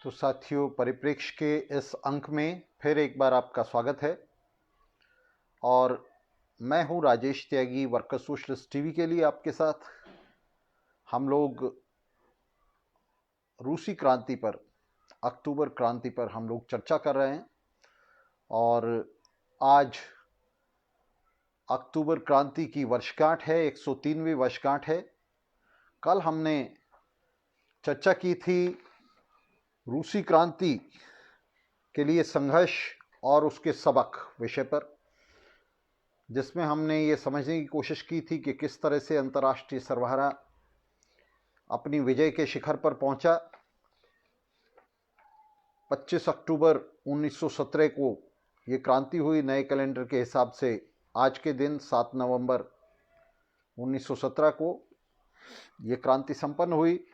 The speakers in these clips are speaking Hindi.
तो साथियों, परिप्रेक्ष्य के इस अंक में फिर एक बार आपका स्वागत है। और मैं हूं राजेश त्यागी, वर्कर सोशलिस्ट टीवी के लिए आपके साथ। हम लोग रूसी क्रांति पर, अक्टूबर क्रांति पर हम लोग चर्चा कर रहे हैं। और आज अक्टूबर क्रांति की वर्षगांठ है, 103वीं वर्षगांठ है। कल हमने चर्चा की थी रूसी क्रांति के लिए संघर्ष और उसके सबक विषय पर, जिसमें हमने ये समझने की कोशिश की थी कि किस तरह से अंतर्राष्ट्रीय सर्वहारा अपनी विजय के शिखर पर पहुंचा। 25 अक्टूबर 1917 को ये क्रांति हुई। नए कैलेंडर के हिसाब से आज के दिन 7 नवंबर 1917 को ये क्रांति संपन्न हुई।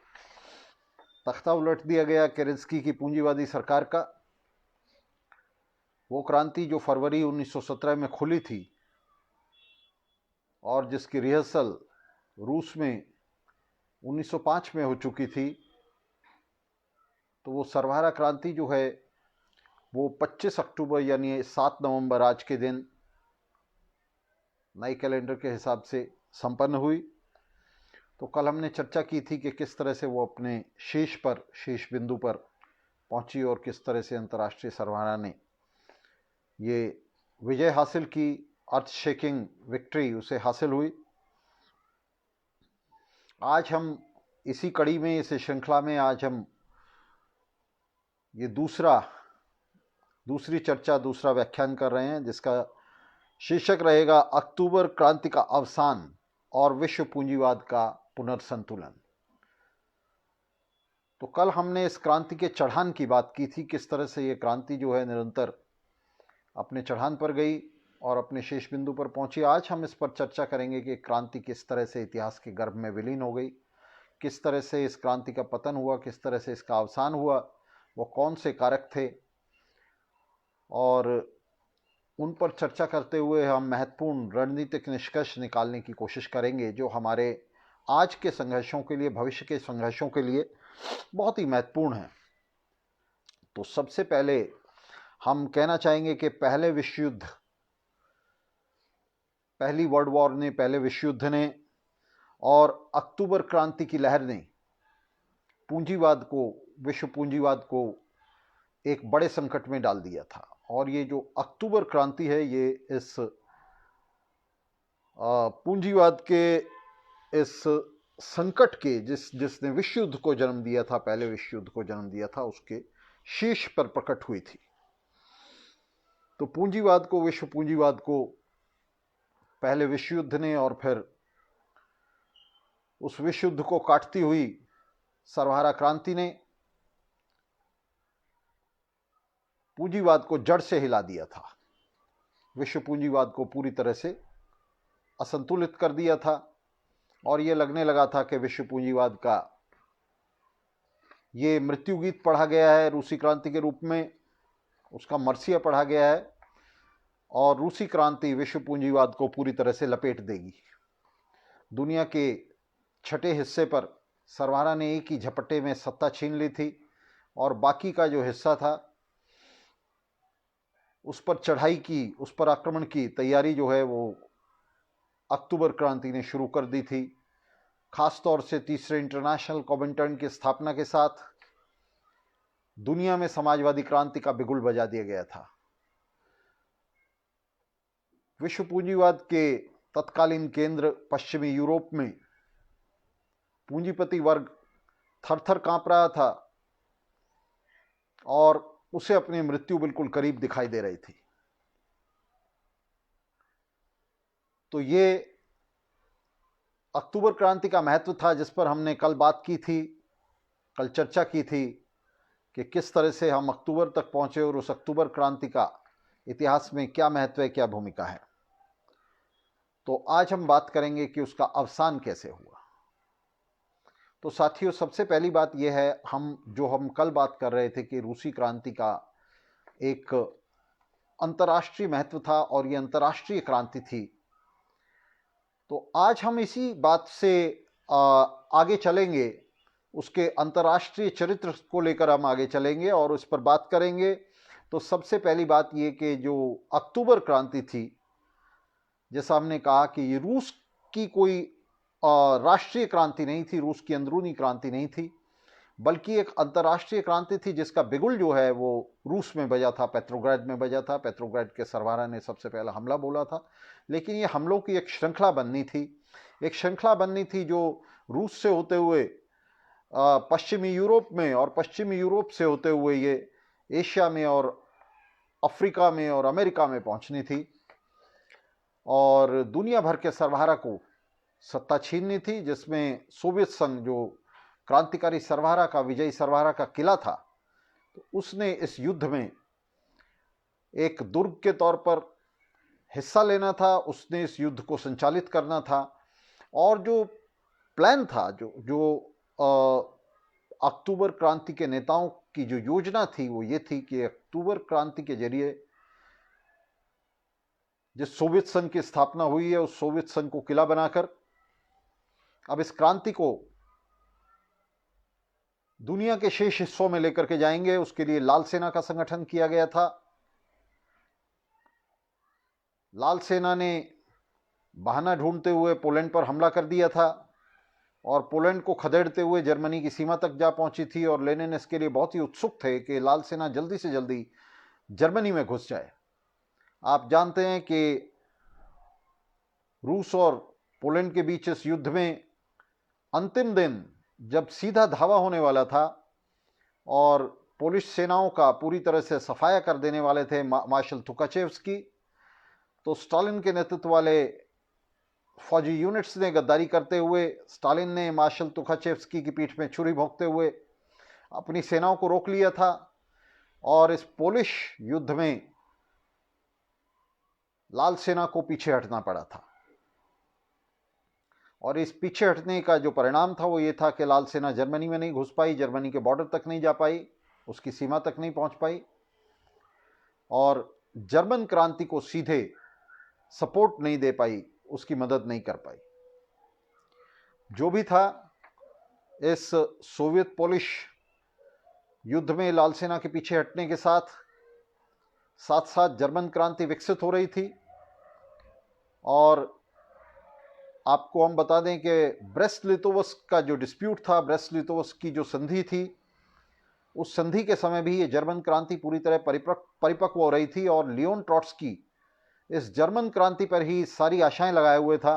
तख्ता उलट दिया गया केरेंस्की की पूंजीवादी सरकार का। वो क्रांति जो फरवरी 1917 में खुली थी और जिसकी रिहर्सल रूस में 1905 में हो चुकी थी, तो वो सर्वहारा क्रांति जो है वो 25 अक्टूबर यानी 7 नवंबर आज के दिन नए कैलेंडर के हिसाब से संपन्न हुई। तो कल हमने चर्चा की थी कि किस तरह से वो अपने शीर्ष बिंदु पर पहुंची और किस तरह से अंतर्राष्ट्रीय सर्वहारा ने ये विजय हासिल की, अर्थ शेकिंग विक्ट्री उसे हासिल हुई। आज हम इसी कड़ी में, इस श्रृंखला में आज हम ये दूसरी चर्चा, दूसरा व्याख्यान कर रहे हैं, जिसका शीर्षक रहेगा अक्टूबर क्रांति का अवसान और विश्व पूंजीवाद का पुनर्संतुलन। तो कल हमने इस क्रांति के चढ़ान की बात की थी, किस तरह से ये क्रांति जो है निरंतर अपने चढ़ान पर गई और अपने शेष बिंदु पर पहुंची। आज हम इस पर चर्चा करेंगे कि क्रांति किस तरह से इतिहास के गर्भ में विलीन हो गई, किस तरह से इस क्रांति का पतन हुआ, किस तरह से इसका अवसान हुआ, वो कौन से कारक थे, और उन पर चर्चा करते हुए हम महत्वपूर्ण रणनीतिक निष्कर्ष निकालने की कोशिश करेंगे, जो हमारे आज के संघर्षों के लिए, भविष्य के संघर्षों के लिए बहुत ही महत्वपूर्ण है। तो सबसे पहले हम कहना चाहेंगे कि पहले वर्ल्ड वॉर ने, पहले विश्व युद्ध ने और अक्टूबर क्रांति की लहर ने विश्व पूंजीवाद को एक बड़े संकट में डाल दिया था। और ये जो अक्टूबर क्रांति है, ये इस पूंजीवाद के इस संकट के जिसने विश्व युद्ध को जन्म दिया था, पहले विश्व युद्ध को जन्म दिया था, उसके शीर्ष पर प्रकट हुई थी। तो विश्व पूंजीवाद को पहले विश्व युद्ध ने और फिर उस विश्व युद्ध को काटती हुई सर्वहारा क्रांति ने पूंजीवाद को जड़ से हिला दिया था। विश्व पूंजीवाद को पूरी तरह से असंतुलित कर दिया था और ये लगने लगा था कि विश्व पूंजीवाद का ये मृत्यु गीत पढ़ा गया है रूसी क्रांति के रूप में, उसका मरसिया पढ़ा गया है और रूसी क्रांति विश्व पूंजीवाद को पूरी तरह से लपेट देगी। दुनिया के छठे हिस्से पर सर्वहारा ने एक ही झपट्टे में सत्ता छीन ली थी और बाकी का जो हिस्सा था उस पर चढ़ाई की, उस पर आक्रमण की तैयारी जो है वो अक्टूबर क्रांति ने शुरू कर दी थी। खासतौर से तीसरे इंटरनेशनल कॉमिंटर्न की स्थापना के साथ दुनिया में समाजवादी क्रांति का बिगुल बजा दिया गया था। विश्व पूंजीवाद के तत्कालीन केंद्र पश्चिमी यूरोप में पूंजीपति वर्ग थर-थर कांप रहा था और उसे अपनी मृत्यु बिल्कुल करीब दिखाई दे रही थी। तो ये अक्टूबर क्रांति का महत्व था, जिस पर हमने कल बात की थी, कल चर्चा की थी कि किस तरह से हम अक्टूबर तक पहुंचे और उस अक्टूबर क्रांति का इतिहास में क्या महत्व है, क्या भूमिका है। तो आज हम बात करेंगे कि उसका अवसान कैसे हुआ। तो साथियों, सबसे पहली बात यह है, हम कल बात कर रहे थे कि रूसी क्रांति का एक अंतर्राष्ट्रीय महत्व था और ये अंतर्राष्ट्रीय क्रांति थी। तो आज हम इसी बात से आगे चलेंगे उसके अंतर्राष्ट्रीय चरित्र को लेकर हम आगे चलेंगे और उस पर बात करेंगे। तो सबसे पहली बात ये कि जो अक्टूबर क्रांति थी, जैसा हमने कहा कि ये रूस की कोई राष्ट्रीय क्रांति नहीं थी, रूस की अंदरूनी क्रांति नहीं थी, बल्कि एक अंतर्राष्ट्रीय क्रांति थी जिसका बिगुल जो है वो रूस में बजा था, पेट्रोग्राड में बजा था। पेट्रोग्राड के सरबराह ने सबसे पहला हमला बोला था, लेकिन ये हमलों की एक श्रृंखला बननी थी, एक श्रृंखला बननी थी जो रूस से होते हुए पश्चिमी यूरोप में, और पश्चिमी यूरोप से होते हुए ये एशिया में और अफ्रीका में और अमेरिका में पहुंचनी थी, और दुनिया भर के सरबराह को सत्ता छीननी थी, जिसमें सोवियत संघ जो क्रांतिकारी सरबराह का, विजयी सरबराह का किला था, तो उसने इस युद्ध में एक दुर्ग के तौर पर हिस्सा लेना था, उसने इस युद्ध को संचालित करना था। और जो प्लान था, जो अक्टूबर क्रांति के नेताओं की जो योजना थी वो ये थी कि अक्टूबर क्रांति के जरिए जिस सोवियत संघ की स्थापना हुई है, उस सोवियत संघ को किला बनाकर अब इस क्रांति को दुनिया के शेष हिस्सों में लेकर के जाएंगे। उसके लिए लाल सेना का संगठन किया गया था। लाल सेना ने बहाना ढूंढते हुए पोलैंड पर हमला कर दिया था और पोलैंड को खदेड़ते हुए जर्मनी की सीमा तक जा पहुंची थी, और लेनिन इसके लिए बहुत ही उत्सुक थे कि लाल सेना जल्दी से जल्दी जर्मनी में घुस जाए। आप जानते हैं कि रूस और पोलैंड के बीच इस युद्ध में अंतिम दिन जब सीधा धावा होने वाला था और पोलिश सेनाओं का पूरी तरह से सफाया कर देने वाले थे मार्शल तुकाचेव्स्की, तो स्टालिन के नेतृत्व वाले फौजी यूनिट्स ने गद्दारी करते हुए स्टालिन ने मार्शल तुकाचेव्स्की की पीठ में छुरी भोंकते हुए अपनी सेनाओं को रोक लिया था, और इस पोलिश युद्ध में लाल सेना को पीछे हटना पड़ा था। और इस पीछे हटने का जो परिणाम था वो ये था कि लाल सेना जर्मनी में नहीं घुस पाई, जर्मनी के बॉर्डर तक नहीं जा पाई, उसकी सीमा तक नहीं पहुंच पाई, और जर्मन क्रांति को सीधे सपोर्ट नहीं दे पाई, उसकी मदद नहीं कर पाई। जो भी था, इस सोवियत पोलिश युद्ध में लाल सेना के पीछे हटने के साथ साथ जर्मन क्रांति विकसित हो रही थी। और आपको हम बता दें कि ब्रेस्ट लिटोवस्क का जो डिस्प्यूट था, ब्रेस्ट लिटोवस्क की जो संधि थी, उस संधि के समय भी ये जर्मन क्रांति पूरी तरह परिपक्व हो रही थी, और लियोन ट्रॉट्स्की इस जर्मन क्रांति पर ही सारी आशाएं लगाए हुए था।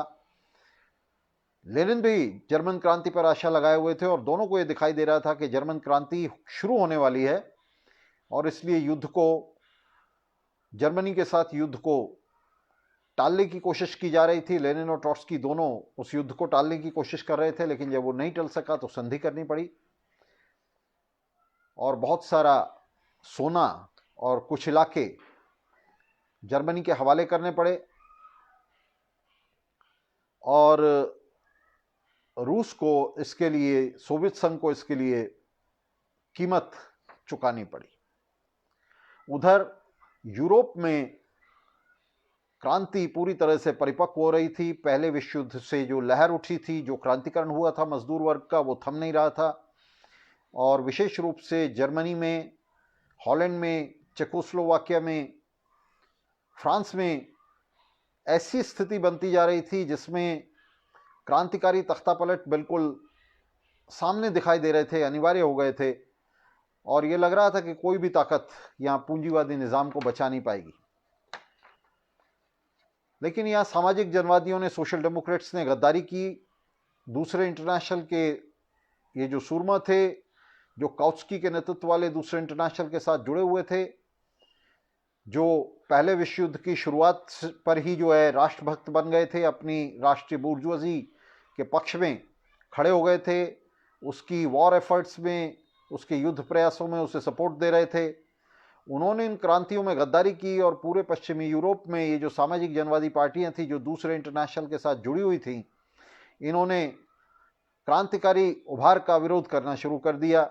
लेनिन भी जर्मन क्रांति पर आशा लगाए हुए थे, और दोनों को ये दिखाई दे रहा था कि जर्मन क्रांति शुरू होने वाली है, और इसलिए युद्ध को, जर्मनी के साथ युद्ध को टालने की कोशिश की जा रही थी। लेनिन और ट्रॉट्स्की दोनों उस युद्ध को टालने की कोशिश कर रहे थे, लेकिन जब वो नहीं टल सका तो संधि करनी पड़ी, और बहुत सारा सोना और कुछ इलाके जर्मनी के हवाले करने पड़े, और रूस को इसके लिए, सोवियत संघ को इसके लिए कीमत चुकानी पड़ी। उधर यूरोप में क्रांति पूरी तरह से परिपक्व हो रही थी। पहले विश्व युद्ध से जो लहर उठी थी, जो क्रांतिकरण हुआ था मजदूर वर्ग का, वो थम नहीं रहा था, और विशेष रूप से जर्मनी में, हॉलैंड में, चेकोस्लोवाकिया में, फ्रांस में ऐसी स्थिति बनती जा रही थी जिसमें क्रांतिकारी तख्तापलट बिल्कुल सामने दिखाई दे रहे थे, अनिवार्य हो गए थे, और ये लग रहा था कि कोई भी ताकत यहाँ पूंजीवादी निज़ाम को बचा नहीं पाएगी। लेकिन यहाँ सामाजिक जनवादियों ने, सोशल डेमोक्रेट्स ने गद्दारी की। दूसरे इंटरनेशनल के ये जो सूरमा थे, जो काउत्स्की के नेतृत्व वाले दूसरे इंटरनेशनल के साथ जुड़े हुए थे, जो पहले विश्व युद्ध की शुरुआत पर ही जो है राष्ट्रभक्त बन गए थे, अपनी राष्ट्रीय बुर्जुआजी के पक्ष में खड़े हो गए थे, उसकी वॉर एफर्ट्स में, उसके युद्ध प्रयासों में उसे सपोर्ट दे रहे थे, उन्होंने इन क्रांतियों में गद्दारी की, और पूरे पश्चिमी यूरोप में ये जो सामाजिक जनवादी पार्टियां थी जो दूसरे इंटरनेशनल के साथ जुड़ी हुई थी, इन्होंने क्रांतिकारी उभार का विरोध करना शुरू कर दिया।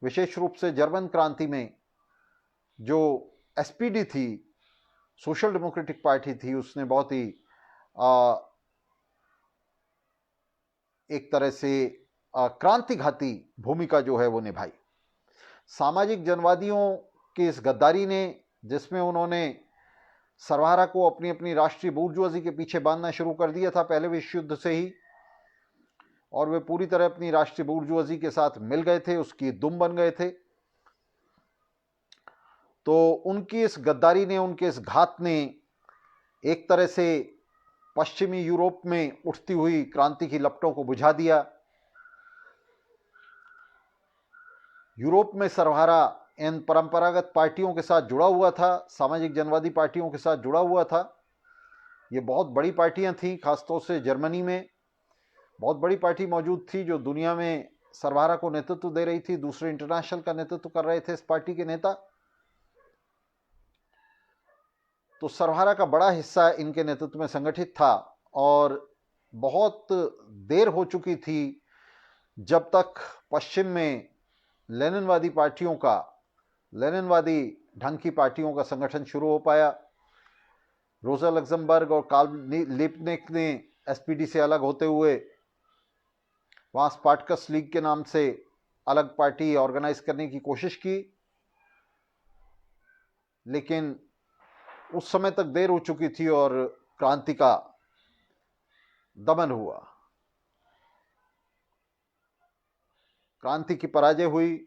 विशेष रूप से जर्मन क्रांति में जो एसपीडी थी, सोशल डेमोक्रेटिक पार्टी थी, उसने बहुत ही एक तरह से क्रांतिघाती भूमिका जो है वो निभाई। सामाजिक जनवादियों की इस गद्दारी ने, जिसमें उन्होंने सर्वहारा को अपनी अपनी राष्ट्रीय बूर्जुआजी के पीछे बांधना शुरू कर दिया था पहले विश्व युद्ध से ही, और वे पूरी तरह अपनी राष्ट्रीय बूर्जुआजी के साथ मिल गए थे, उसकी दुम बन गए थे, तो उनकी इस गद्दारी ने, उनके इस घात ने एक तरह से पश्चिमी यूरोप में उठती हुई क्रांति की लपटों को बुझा दिया। यूरोप में सर्वहारा इन परंपरागत पार्टियों के साथ जुड़ा हुआ था, सामाजिक जनवादी पार्टियों के साथ जुड़ा हुआ था। ये बहुत बड़ी पार्टियां थीं, खासतौर से जर्मनी में बहुत बड़ी पार्टी मौजूद थी जो दुनिया में सर्वहारा को नेतृत्व दे रही थी। दूसरे इंटरनेशनल का नेतृत्व कर रहे थे इस पार्टी के नेता। तो सर्वहारा का बड़ा हिस्सा इनके नेतृत्व में संगठित था, और बहुत देर हो चुकी थी जब तक पश्चिम में लेनिनवादी पार्टियों का, लेनिनवादी ढंग की पार्टियों का संगठन शुरू हो पाया। रोजा लग्जमबर्ग और कार्ल लिपनिक ने एसपीडी से अलग होते हुए वहां स्पार्टकस लीग के नाम से अलग पार्टी ऑर्गेनाइज करने की कोशिश की, लेकिन उस समय तक देर हो चुकी थी और क्रांति का दमन हुआ। क्रांति की पराजय हुई,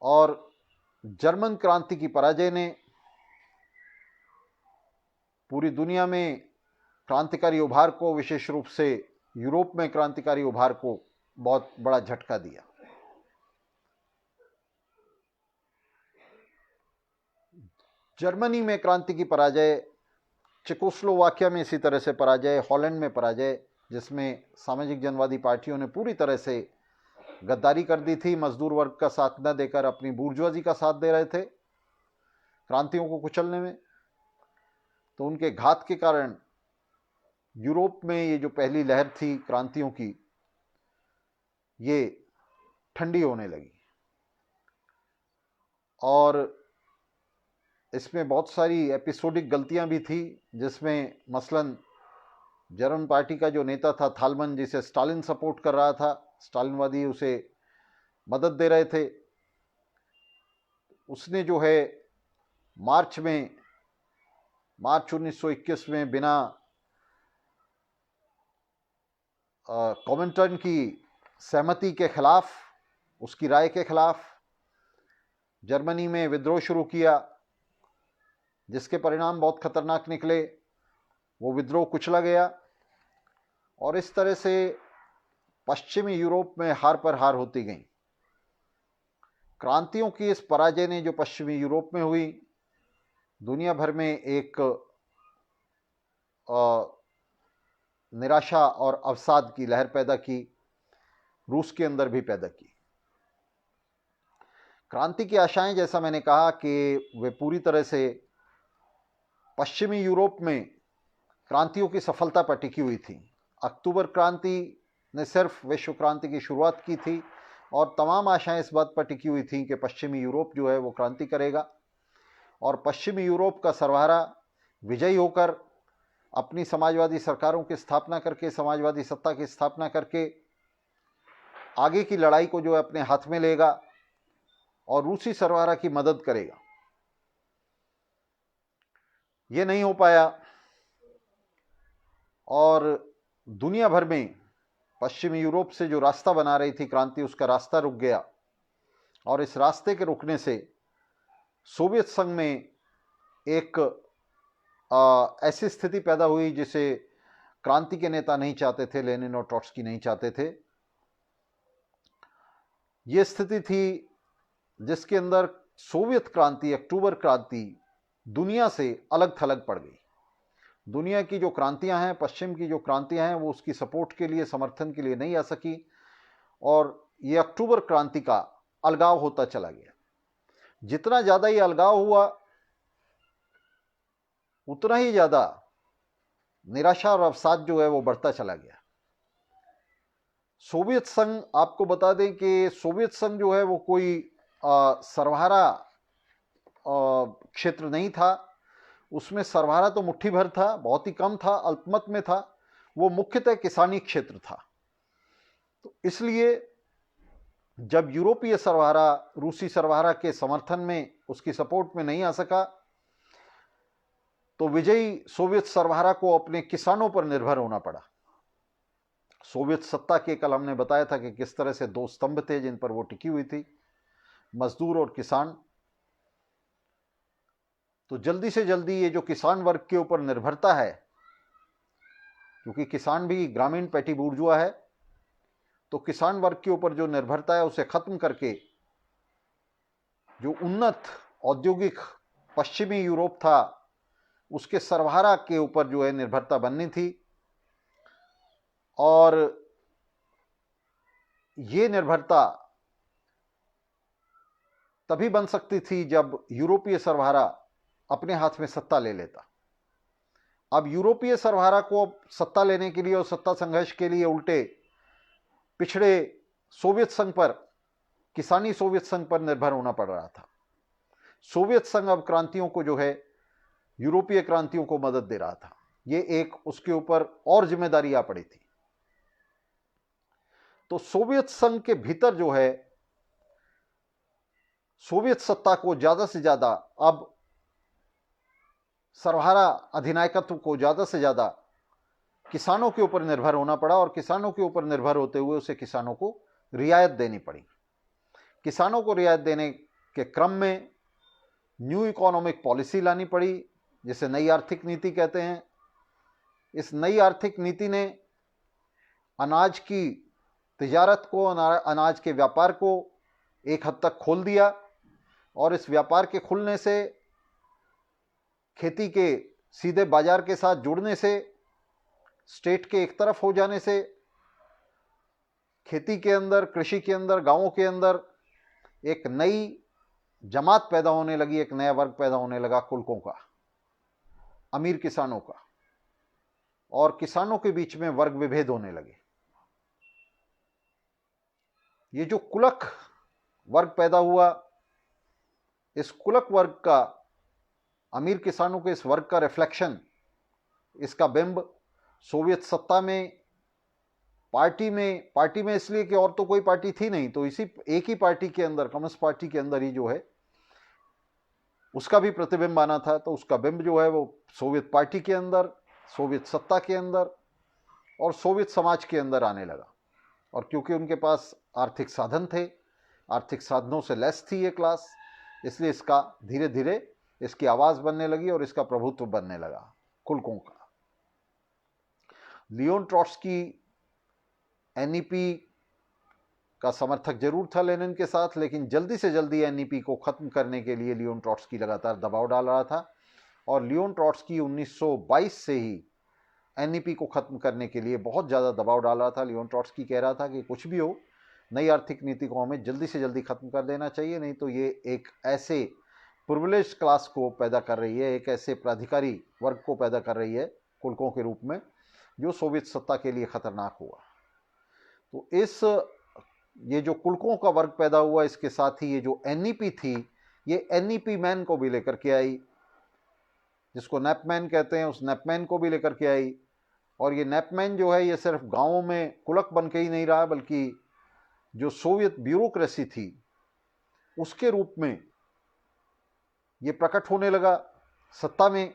और जर्मन क्रांति की पराजय ने पूरी दुनिया में क्रांतिकारी उभार को, विशेष रूप से यूरोप में क्रांतिकारी उभार को बहुत बड़ा झटका दिया। जर्मनी में क्रांति की पराजय, चेकोस्लोवाकिया में इसी तरह से पराजय, हॉलैंड में पराजय, जिसमें सामाजिक जनवादी पार्टियों ने पूरी तरह से गद्दारी कर दी थी, मजदूर वर्ग का साथ न देकर अपनी बूर्जुआजी का साथ दे रहे थे क्रांतियों को कुचलने में। तो उनके घात के कारण यूरोप में ये जो पहली लहर थी क्रांतियों की, ये ठंडी होने लगी, और इसमें बहुत सारी एपिसोडिक गलतियां भी थी, जिसमें मसलन जर्मन पार्टी का जो नेता था थालमन, जिसे स्टालिन सपोर्ट कर रहा था, स्टालिनवादी उसे मदद दे रहे थे, उसने जो है मार्च 1921 में बिना कॉमिंटर्न की सहमति के खिलाफ, उसकी राय के खिलाफ जर्मनी में विद्रोह शुरू किया, जिसके परिणाम बहुत खतरनाक निकले। वो विद्रोह कुचला गया, और इस तरह से पश्चिमी यूरोप में हार पर हार होती गई। क्रांतियों की इस पराजय ने, जो पश्चिमी यूरोप में हुई, दुनिया भर में एक निराशा और अवसाद की लहर पैदा की, रूस के अंदर भी पैदा की। क्रांति की आशाएं, जैसा मैंने कहा कि वे पूरी तरह से पश्चिमी यूरोप में क्रांतियों की सफलता पर टिकी हुई थी। अक्टूबर क्रांति ने सिर्फ विश्व क्रांति की शुरुआत की थी, और तमाम आशाएं इस बात पर टिकी हुई थी कि पश्चिमी यूरोप जो है वो क्रांति करेगा, और पश्चिमी यूरोप का सर्वहारा विजयी होकर अपनी समाजवादी सरकारों की स्थापना करके, समाजवादी सत्ता की स्थापना करके आगे की लड़ाई को जो है अपने हाथ में लेगा और रूसी सर्वहारा की मदद करेगा। ये नहीं हो पाया, और दुनिया भर में पश्चिमी यूरोप से जो रास्ता बना रही थी क्रांति, उसका रास्ता रुक गया, और इस रास्ते के रुकने से सोवियत संघ में एक ऐसी स्थिति पैदा हुई जिसे क्रांति के नेता नहीं चाहते थे, लेनिन और ट्रॉट्स्की नहीं चाहते थे। ये स्थिति थी जिसके अंदर सोवियत क्रांति, अक्टूबर क्रांति दुनिया से अलग थलग पड़ गई। दुनिया की जो क्रांतियां हैं, पश्चिम की जो क्रांतियां हैं, वो उसकी सपोर्ट के लिए, समर्थन के लिए नहीं आ सकी, और ये अक्टूबर क्रांति का अलगाव होता चला गया। जितना ज़्यादा ये अलगाव हुआ, उतना ही ज़्यादा निराशा और अवसाद जो है वो बढ़ता चला गया। सोवियत संघ, आपको बता दें कि सोवियत संघ जो है वो कोई सर्वहारा क्षेत्र नहीं था। उसमें सर्वहारा तो मुट्ठी भर था, बहुत ही कम था, अल्पमत में था। वो मुख्यतः किसानी क्षेत्र था। तो इसलिए जब यूरोपीय सरबराह रूसी सरबराह के समर्थन में, उसकी सपोर्ट में नहीं आ सका, तो विजयी सोवियत सरबराह को अपने किसानों पर निर्भर होना पड़ा। सोवियत सत्ता के, कल हमने बताया था कि किस तरह से दो स्तंभ थे जिन पर वो टिकी हुई थी, मजदूर और किसान। तो जल्दी से जल्दी ये जो किसान वर्ग के ऊपर निर्भरता है, क्योंकि किसान भी ग्रामीण पैटी बूर्जुआ है, तो किसान वर्ग के ऊपर जो निर्भरता है उसे खत्म करके जो उन्नत औद्योगिक पश्चिमी यूरोप था उसके सरबराह के ऊपर जो है निर्भरता बननी थी। और ये निर्भरता तभी बन सकती थी जब यूरोपीय सरबराह अपने हाथ में सत्ता ले लेता। अब यूरोपीय सरबराह को सत्ता लेने के लिए और सत्ता संघर्ष के लिए उल्टे पिछड़े सोवियत संघ पर, किसानी सोवियत संघ पर निर्भर होना पड़ रहा था। सोवियत संघ अब क्रांतियों को जो है, यूरोपीय क्रांतियों को मदद दे रहा था। ये एक उसके ऊपर और जिम्मेदारी आ पड़ी थी। तो सोवियत संघ के भीतर जो है, सोवियत सत्ता को ज्यादा से ज्यादा, अब सरबराह अधिनायकत्व को ज्यादा से ज्यादा किसानों के ऊपर निर्भर होना पड़ा, और किसानों के ऊपर निर्भर होते हुए उसे किसानों को रियायत देनी पड़ी। किसानों को रियायत देने के क्रम में न्यू इकोनॉमिक पॉलिसी लानी पड़ी, जिसे नई आर्थिक नीति कहते हैं। इस नई आर्थिक नीति ने अनाज की तिजारत को, अनाज के व्यापार को एक हद तक खोल दिया, और इस व्यापार के खुलने से, खेती के सीधे बाजार के साथ जुड़ने से, स्टेट के एक तरफ हो जाने से, खेती के अंदर, कृषि के अंदर, गांवों के अंदर एक नई जमात पैदा होने लगी, एक नया वर्ग पैदा होने लगा, कुलकों का, अमीर किसानों का, और किसानों के बीच में वर्ग विभेद होने लगे। ये जो कुलक वर्ग पैदा हुआ, इस कुलक वर्ग का, अमीर किसानों के इस वर्ग का रिफ्लेक्शन, इसका बिंब सोवियत सत्ता में, पार्टी में इसलिए कि और तो कोई पार्टी थी नहीं, तो इसी एक ही पार्टी के अंदर, कम्युनिस्ट पार्टी के अंदर ही जो है उसका भी प्रतिबिंब आना था। तो उसका बिंब जो है वो सोवियत पार्टी के अंदर, सोवियत सत्ता के अंदर और सोवियत समाज के अंदर आने लगा। और क्योंकि उनके पास आर्थिक साधन थे, आर्थिक साधनों से लैस थी ये क्लास, इसलिए इसका धीरे धीरे इसकी आवाज बनने लगी और इसका प्रभुत्व बनने लगा, कुलकों का। लियोन ट्रॉट्स्की एनईपी का समर्थक जरूर था लेनिन के साथ, लेकिन जल्दी से जल्दी एनईपी को खत्म करने के लिए लियोन ट्रॉट्स्की लगातार दबाव डाल रहा था। और लियोन ट्रॉट्स्की 1922 से ही एनईपी को खत्म करने के लिए बहुत ज़्यादा दबाव डाल रहा था। लियोन ट्रॉट्स्की कह रहा था कि कुछ भी हो, नई आर्थिक नीति को हमें जल्दी से जल्दी खत्म कर देना चाहिए, नहीं तो ये एक ऐसे प्रिविलेज क्लास को पैदा कर रही है, एक ऐसे प्राधिकारी वर्ग को पैदा कर रही है कुलकों के रूप में, जो सोवियत सत्ता के लिए खतरनाक हुआ। तो ये जो कुलकों का वर्ग पैदा हुआ, इसके साथ ही ये जो एनईपी थी, ये एनईपी मैन को भी लेकर के आई, जिसको नैपमैन कहते हैं, उस नैपमैन को भी लेकर के आई। और ये नैपमैन जो है, ये सिर्फ गांवों में कुलक बन के ही नहीं रहा, बल्कि जो सोवियत ब्यूरोक्रेसी थी उसके रूप में ये प्रकट होने लगा सत्ता में।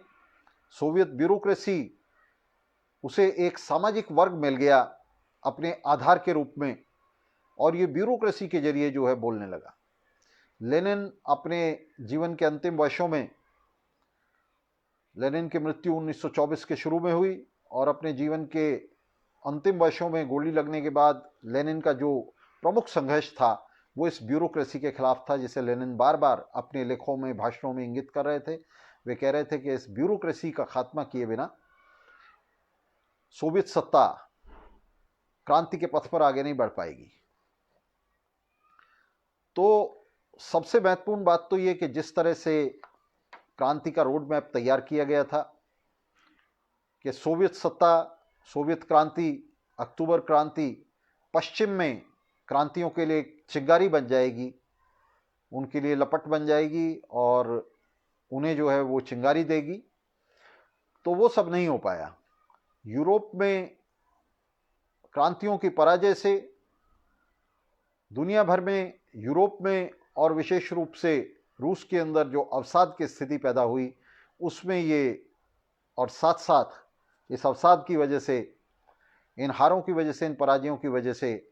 सोवियत ब्यूरोक्रेसी, उसे एक सामाजिक वर्ग मिल गया अपने आधार के रूप में, और ये ब्यूरोक्रेसी के जरिए जो है बोलने लगा। लेनिन अपने जीवन के अंतिम वर्षों में, लेनिन की मृत्यु 1924 के शुरू में हुई, और अपने जीवन के अंतिम वर्षों में गोली लगने के बाद लेनिन का जो प्रमुख संघर्ष था वो इस ब्यूरोक्रेसी के खिलाफ था, जिसे लेनिन बार बार अपने लेखों में, भाषणों में इंगित कर रहे थे। वे कह रहे थे कि इस ब्यूरोक्रेसी का खात्मा किए बिना सोवियत सत्ता क्रांति के पथ पर आगे नहीं बढ़ पाएगी। तो सबसे महत्वपूर्ण बात तो ये कि जिस तरह से क्रांति का रोड मैप तैयार किया गया था कि सोवियत सत्ता, सोवियत क्रांति, अक्टूबर क्रांति पश्चिम में क्रांतियों के लिए चिंगारी बन जाएगी, उनके लिए लपट बन जाएगी और उन्हें जो है वो चिंगारी देगी, तो वो सब नहीं हो पाया। यूरोप में क्रांतियों की पराजय से दुनिया भर में, यूरोप में और विशेष रूप से रूस के अंदर जो अवसाद की स्थिति पैदा हुई उसमें ये, और साथ साथ इस अवसाद की वजह से, इन हारों की वजह से, इन पराजयों की वजह से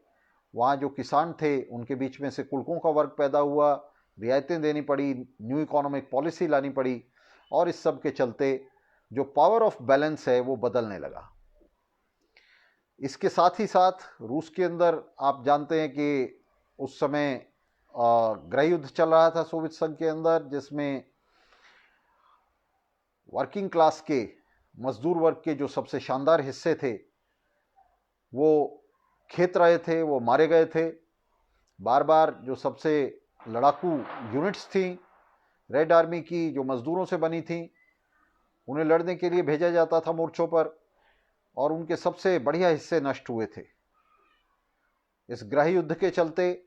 वहाँ जो किसान थे उनके बीच में से कुलकों का वर्ग पैदा हुआ, रियायतें देनी पड़ी, न्यू इकोनॉमिक पॉलिसी लानी पड़ी, और इस सब के चलते जो पावर ऑफ बैलेंस है वो बदलने लगा। इसके साथ ही साथ रूस के अंदर आप जानते हैं कि उस समय गृह युद्ध चल रहा था सोवियत संघ के अंदर, जिसमें वर्किंग क्लास के, मजदूर वर्ग के जो सबसे शानदार हिस्से थे वो खेत रहे थे, वो मारे गए थे। बार बार जो सबसे लड़ाकू यूनिट्स थी रेड आर्मी की, जो मजदूरों से बनी थी, उन्हें लड़ने के लिए भेजा जाता था मोर्चों पर, और उनके सबसे बढ़िया हिस्से नष्ट हुए थे। इस गृह युद्ध के चलते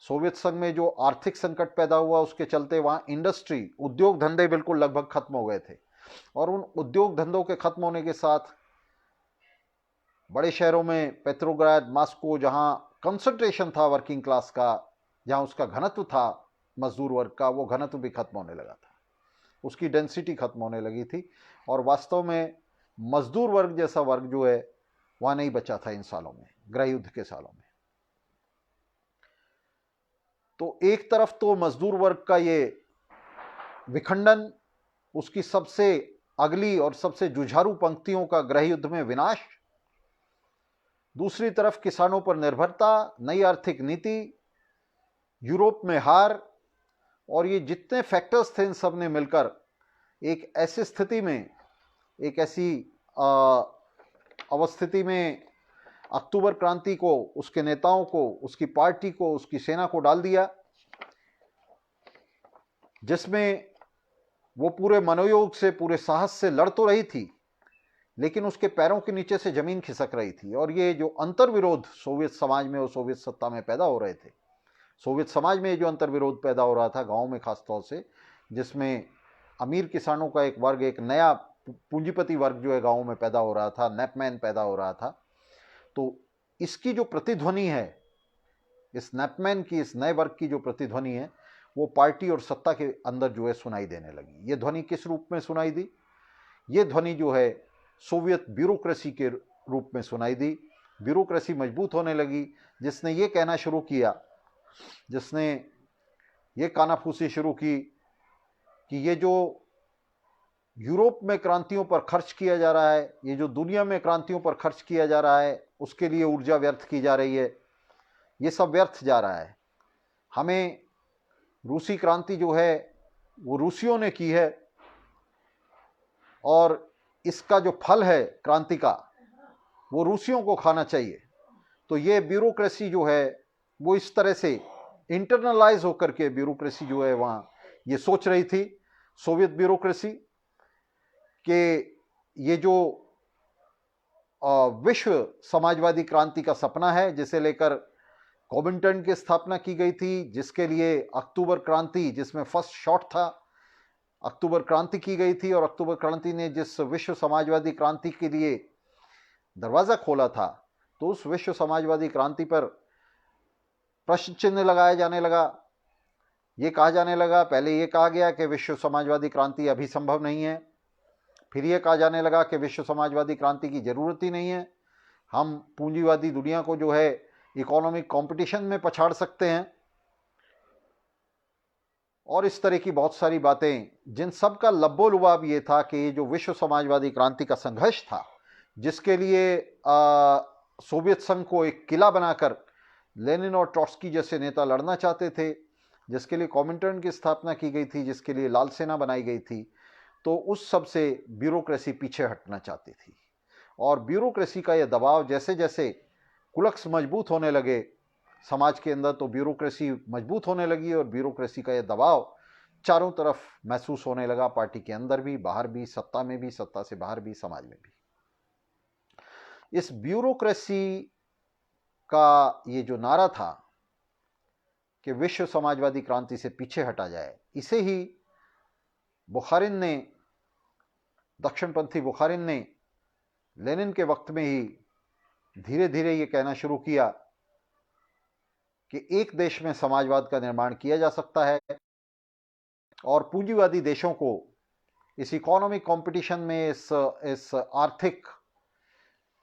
सोवियत संघ में जो आर्थिक संकट पैदा हुआ उसके चलते वहाँ इंडस्ट्री, उद्योग धंधे बिल्कुल लगभग खत्म हो गए थे, और उन उद्योग धंधों के खत्म होने के साथ बड़े शहरों में पेट्रोग्राद, मॉस्को, जहाँ कंसंट्रेशन था वर्किंग क्लास का, जहाँ उसका घनत्व था मजदूर वर्ग का, वो घनत्व भी खत्म होने लगा था, उसकी डेंसिटी खत्म होने लगी थी, और वास्तव में मजदूर वर्ग जैसा वर्ग जो है वहाँ नहीं बचा था इन सालों में, गृह युद्ध के सालों में। तो एक तरफ तो मजदूर वर्ग का ये विखंडन, उसकी सबसे अगली और सबसे जुझारू पंक्तियों का गृह युद्ध में विनाश, दूसरी तरफ किसानों पर निर्भरता, नई आर्थिक नीति, यूरोप में हार, और ये जितने फैक्टर्स थे इन सब ने मिलकर एक ऐसी स्थिति में, एक ऐसी अवस्थिति में अक्टूबर क्रांति को, उसके नेताओं को, उसकी पार्टी को, उसकी सेना को डाल दिया, जिसमें वो पूरे मनोयोग से, पूरे साहस से लड़ तो रही थी, लेकिन उसके पैरों के नीचे से जमीन खिसक रही थी। और ये जो अंतर्विरोध सोवियत समाज में और सोवियत सत्ता में पैदा हो रहे थे, सोवियत समाज में जो अंतर्विरोध पैदा हो रहा था गांव में खासतौर से, जिसमें अमीर किसानों का एक वर्ग, एक नया पूंजीपति वर्ग जो है गांवों में पैदा हो रहा था, नैपमैन पैदा हो रहा था, तो इसकी जो प्रतिध्वनि है, इस नैपमैन की, इस नए वर्ग की जो प्रतिध्वनि है, वो पार्टी और सत्ता के अंदर जो है सुनाई देने लगी। ये ध्वनि किस रूप में सुनाई दी? ये ध्वनि जो है सोवियत ब्यूरोक्रेसी के रूप में सुनाई दी। ब्यूरोक्रेसी मजबूत होने लगी, जिसने ये कहना शुरू किया, जिसने ये कानाफूसी शुरू की कि ये जो यूरोप में क्रांतियों पर खर्च किया जा रहा है, ये जो दुनिया में क्रांतियों पर खर्च किया जा रहा है, उसके लिए ऊर्जा व्यर्थ की जा रही है, ये सब व्यर्थ जा रहा है। हमें रूसी क्रांति जो है वो रूसियों ने की है, और इसका जो फल है क्रांति का वो रूसियों को खाना चाहिए। तो ये ब्यूरोक्रेसी जो है वो इस तरह से इंटरनलाइज होकर के, ब्यूरोक्रेसी जो है वहाँ ये सोच रही थी, सोवियत ब्यूरोक्रेसी, कि ये जो विश्व समाजवादी क्रांति का सपना है, जिसे लेकर कोमिंटर्न की स्थापना की गई थी, जिसके लिए अक्टूबर क्रांति, जिसमें फर्स्ट शॉट था, अक्टूबर क्रांति की गई थी, और अक्टूबर क्रांति ने जिस विश्व समाजवादी क्रांति के लिए दरवाजा खोला था, तो उस विश्व समाजवादी क्रांति पर प्रश्न चिन्ह लगाया जाने लगा। ये कहा जाने लगा, पहले ये कहा गया कि विश्व समाजवादी क्रांति अभी संभव नहीं है, फिर ये कहा जाने लगा कि विश्व समाजवादी क्रांति की जरूरत ही नहीं है, हम पूंजीवादी दुनिया को जो है इकोनॉमिक कंपटीशन में पछाड़ सकते हैं, और इस तरह की बहुत सारी बातें, जिन सब का लब्बो लुबाब ये था कि ये जो विश्व समाजवादी क्रांति का संघर्ष था, जिसके लिए सोवियत संघ को एक किला बनाकर लेनिन और ट्रॉट्स्की जैसे नेता लड़ना चाहते थे, जिसके लिए कोमिंटर्न की स्थापना की गई थी, जिसके लिए लाल सेना बनाई गई थी, तो उस सब से ब्यूरोक्रेसी पीछे हटना चाहती थी। और ब्यूरोक्रेसी का यह दबाव, जैसे जैसे कुलक्स मजबूत होने लगे समाज के अंदर, तो ब्यूरोक्रेसी मजबूत होने लगी, और ब्यूरोक्रेसी का यह दबाव चारों तरफ महसूस होने लगा, पार्टी के अंदर भी, बाहर भी, सत्ता में भी, सत्ता से बाहर भी, समाज में भी। इस ब्यूरोक्रेसी का ये जो नारा था कि विश्व समाजवादी क्रांति से पीछे हटा जाए, इसे ही बुखारिन ने, दक्षिणपंथी बुखारिन ने लेनिन के वक्त में ही धीरे धीरे ये कहना शुरू किया कि एक देश में समाजवाद का निर्माण किया जा सकता है और पूंजीवादी देशों को इस इकोनॉमिक कंपटीशन में, इस आर्थिक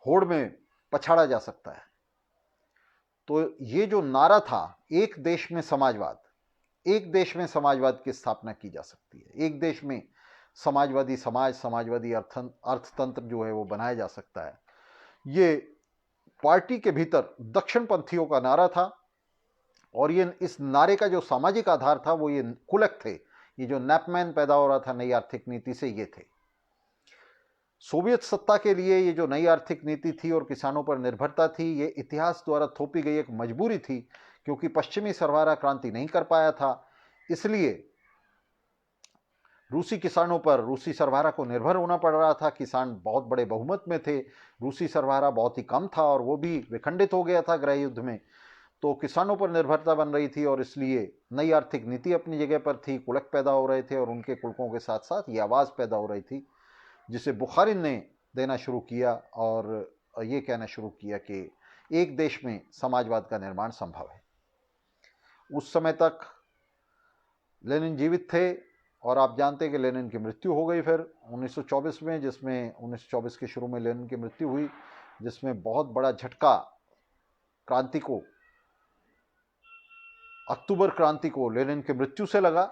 होड़ में पछाड़ा जा सकता है। तो ये जो नारा था, एक देश में समाजवाद, एक देश में समाजवाद की स्थापना की जा सकती है, एक देश में समाजवादी समाज, समाजवादी अर्थतंत्र जो है वो बनाया जा सकता है, ये पार्टी के भीतर दक्षिणपंथियों का नारा था। और ये इस नारे का जो सामाजिक आधार था वो ये कुलक थे, ये जो नैपमैन पैदा हो रहा था नई आर्थिक नीति से, ये थे। सोवियत सत्ता के लिए ये जो नई आर्थिक नीति थी और किसानों पर निर्भरता थी, ये इतिहास द्वारा थोपी गई एक मजबूरी थी, क्योंकि पश्चिमी सरबराह क्रांति नहीं कर पाया था। इसलिए रूसी किसानों पर रूसी सरबराह को निर्भर होना पड़ रहा था। किसान बहुत बड़े बहुमत में थे, रूसी सरबराह बहुत ही कम था और वो भी विखंडित हो गया था गृह युद्ध में। तो किसानों पर निर्भरता बन रही थी और इसलिए नई आर्थिक नीति अपनी जगह पर थी, कुलक पैदा हो रहे थे और उनके कुलकों के साथ साथ ये आवाज़ पैदा हो रही थी जिसे बुखारिन ने देना शुरू किया और ये कहना शुरू किया कि एक देश में समाजवाद का निर्माण संभव है। उस समय तक लेनिन जीवित थे और आप जानते हैं कि लेनिन की मृत्यु हो गई फिर 1924 में, जिसमें 1924 के शुरू में लेनिन की मृत्यु हुई, जिसमें बहुत बड़ा झटका क्रांति को, अक्टूबर क्रांति को लेनिन की मृत्यु से लगा।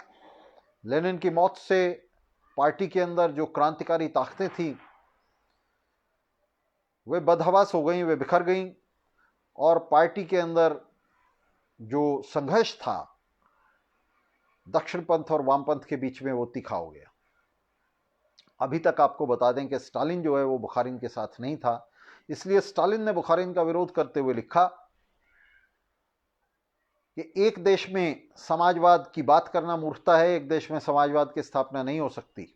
लेनिन की मौत से पार्टी के अंदर जो क्रांतिकारी ताकतें थी वे बदहवास हो गई, वे बिखर गईं और पार्टी के अंदर जो संघर्ष था दक्षिण पंथ और वामपंथ के बीच में वो तीखा हो गया। अभी तक आपको बता दें कि स्टालिन जो है वो बुखारिन के साथ नहीं था, इसलिए स्टालिन ने बुखारिन का विरोध करते हुए लिखा कि एक देश में समाजवाद की बात करना मूर्खता है, एक देश में समाजवाद की स्थापना नहीं हो सकती।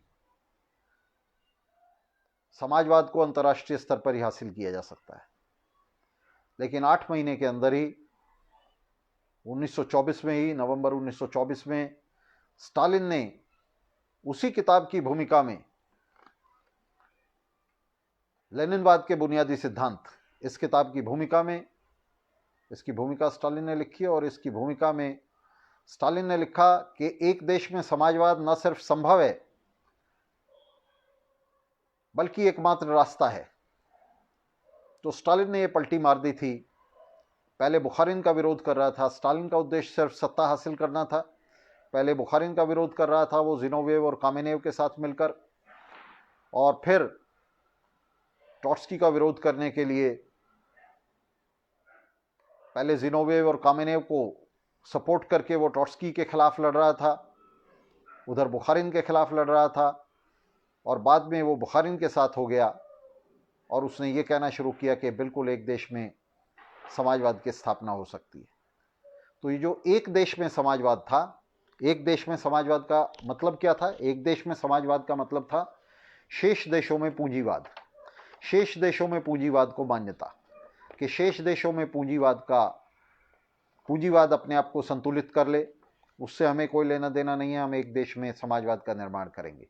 समाजवाद को अंतर्राष्ट्रीय स्तर पर ही हासिल किया जा सकता है। लेकिन 8 महीने के अंदर ही 1924 में ही, नवंबर 1924 में स्टालिन ने उसी किताब की भूमिका में लेनिनवाद के बुनियादी सिद्धांत, इस किताब की भूमिका में, इसकी भूमिका स्टालिन ने लिखी और इसकी भूमिका में स्टालिन ने लिखा कि एक देश में समाजवाद न सिर्फ संभव है बल्कि एकमात्र रास्ता है। तो स्टालिन ने यह पलटी मार दी थी। पहले बुखारिन का विरोध कर रहा था, स्टालिन का उद्देश्य सिर्फ सत्ता हासिल करना था। पहले बुखारिन का विरोध कर रहा था वो जिनोवेव और कामेनेव के साथ मिलकर, और फिर ट्रॉट्स्की का विरोध करने के लिए पहले जिनोवेव और कामेनेव को सपोर्ट करके वो ट्रॉट्स्की के खिलाफ लड़ रहा था, उधर बुखारिन के खिलाफ लड़ रहा था, और बाद में वो बुखारिन के साथ हो गया और उसने ये कहना शुरू किया कि बिल्कुल एक देश में समाजवाद की स्थापना हो सकती है। तो ये जो एक देश में समाजवाद था, एक देश में समाजवाद का मतलब क्या था? एक देश में समाजवाद का मतलब था शेष देशों में पूंजीवाद, शेष देशों में पूंजीवाद को मान्यता, कि शेष देशों में पूंजीवाद अपने आप को संतुलित कर ले, उससे हमें कोई लेना देना नहीं है, हम एक देश में समाजवाद का निर्माण करेंगे।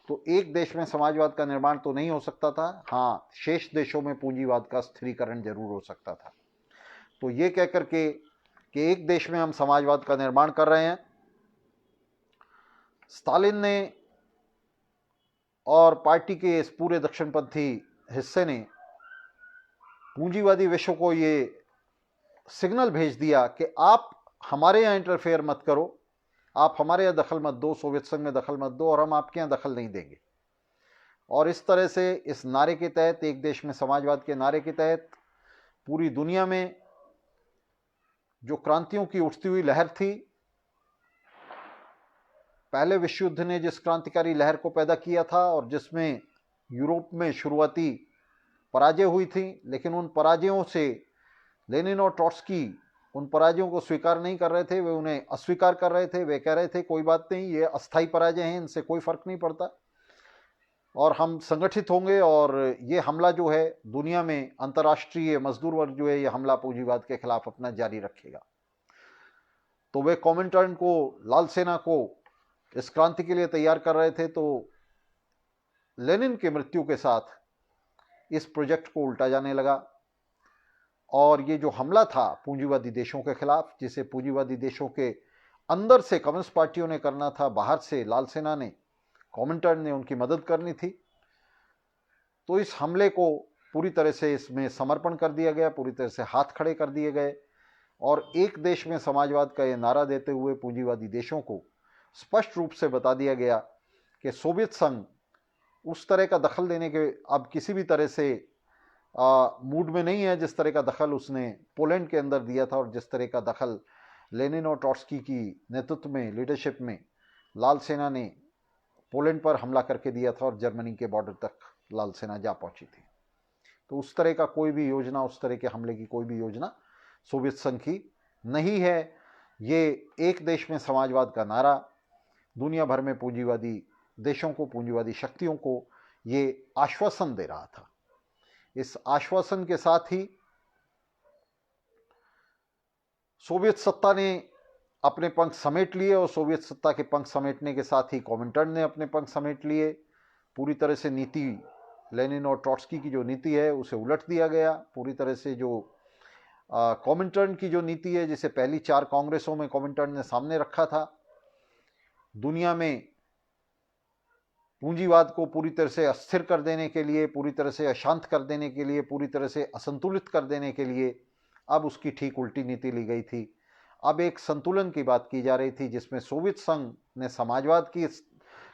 तो एक देश में समाजवाद का निर्माण तो नहीं हो सकता था, हाँ शेष देशों में पूंजीवाद का स्थिरीकरण जरूर हो सकता था। तो ये कहकर के कि एक देश में हम समाजवाद का निर्माण कर रहे हैं, स्टालिन ने और पार्टी के इस पूरे दक्षिणपंथी हिस्से ने पूंजीवादी विश्व को ये सिग्नल भेज दिया कि आप हमारे यहाँ इंटरफेयर मत करो, आप हमारे यहाँ दखल मत दो, सोवियत संघ में दखल मत दो और हम आपके यहाँ दखल नहीं देंगे। और इस तरह से इस नारे के तहत, एक देश में समाजवाद के नारे के तहत, पूरी दुनिया में जो क्रांतियों की उठती हुई लहर थी, पहले विश्व युद्ध ने जिस क्रांतिकारी लहर को पैदा किया था और जिसमें यूरोप में शुरुआती पराजय हुई थी, लेकिन उन पराजयों से लेनिन और ट्रॉट्स्की उन पराजयों को स्वीकार नहीं कर रहे थे, वे उन्हें अस्वीकार कर रहे थे। वे कह रहे थे कोई बात नहीं, ये अस्थायी पराजय हैं, इनसे कोई फर्क नहीं पड़ता और हम संगठित होंगे और ये हमला जो है दुनिया में, अंतर्राष्ट्रीय मजदूर वर्ग जो है ये हमला पूंजीवाद के खिलाफ अपना जारी रखेगा। तो वे कॉमिंटर्न को, लाल सेना को इस क्रांति के लिए तैयार कर रहे थे। तो लेनिन की मृत्यु के साथ इस प्रोजेक्ट को उल्टा जाने लगा और ये जो हमला था पूंजीवादी देशों के खिलाफ, जिसे पूंजीवादी देशों के अंदर से कम्युनिस्ट पार्टियों ने करना था, बाहर से लाल सेना ने, कॉमिंटर्न ने उनकी मदद करनी थी, तो इस हमले को पूरी तरह से इसमें समर्पण कर दिया गया, पूरी तरह से हाथ खड़े कर दिए गए और एक देश में समाजवाद का ये नारा देते हुए पूंजीवादी देशों को स्पष्ट रूप से बता दिया गया कि सोवियत संघ उस तरह का दखल देने के अब किसी भी तरह से मूड में नहीं है जिस तरह का दखल उसने पोलैंड के अंदर दिया था और जिस तरह का दखल लेनिन और ट्रॉट्स्की की नेतृत्व में, लीडरशिप में लाल सेना ने पोलैंड पर हमला करके दिया था और जर्मनी के बॉर्डर तक लाल सेना जा पहुंची थी। तो उस तरह का कोई भी योजना, उस तरह के हमले की कोई भी योजना सोवियत संघ की नहीं है। ये एक देश में समाजवाद का नारा दुनिया भर में पूंजीवादी देशों को, पूंजीवादी शक्तियों को ये आश्वासन दे रहा था। इस आश्वासन के साथ ही सोवियत सत्ता ने अपने पंख समेट लिए और सोवियत सत्ता के पंख समेटने के साथ ही कॉमिंटर्न ने अपने पंख समेट लिए। पूरी तरह से नीति, लेनिन और ट्रॉट्स्की की जो नीति है उसे उलट दिया गया। पूरी तरह से जो कॉमिंटर्न की जो नीति है, जिसे पहली 4 कांग्रेसों में कॉमिंटर्न ने सामने रखा था, दुनिया में पूंजीवाद को पूरी तरह से अस्थिर कर देने के लिए, पूरी तरह से अशांत कर देने के लिए, पूरी तरह से असंतुलित कर देने के लिए अब उसकी ठीक उल्टी नीति ली गई थी। अब एक संतुलन की बात की जा रही थी जिसमें सोवियत संघ ने समाजवाद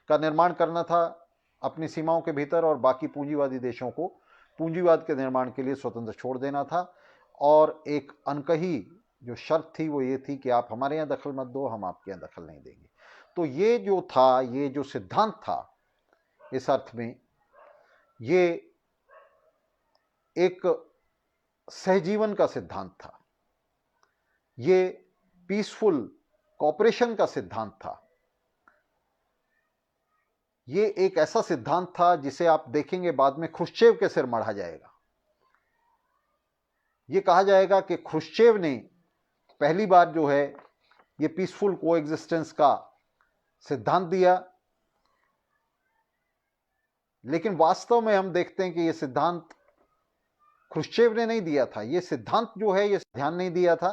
का निर्माण करना था अपनी सीमाओं के भीतर और बाकी पूंजीवादी देशों को पूंजीवाद के निर्माण के लिए स्वतंत्र छोड़ देना था। और एक अनकही जो शर्त थी वो ये थी कि आप हमारे यहाँ दखल मत दो, हम आपके यहाँ दखल नहीं देंगे। तो ये जो था, ये जो सिद्धांत था, इस अर्थ में ये एक सहजीवन का सिद्धांत था, ये पीसफुल कॉपरेशन का सिद्धांत था। ये एक ऐसा सिद्धांत था जिसे आप देखेंगे बाद में ख्रुश्चेव के सिर मढ़ा जाएगा। ये कहा जाएगा कि ख्रुश्चेव ने पहली बार जो है ये पीसफुल कोएग्जिस्टेंस का सिद्धांत दिया, लेकिन वास्तव में हम देखते हैं कि ये सिद्धांत ख्रुश्चेव ने नहीं दिया था। ये सिद्धांत जो है ये ध्यान नहीं दिया था,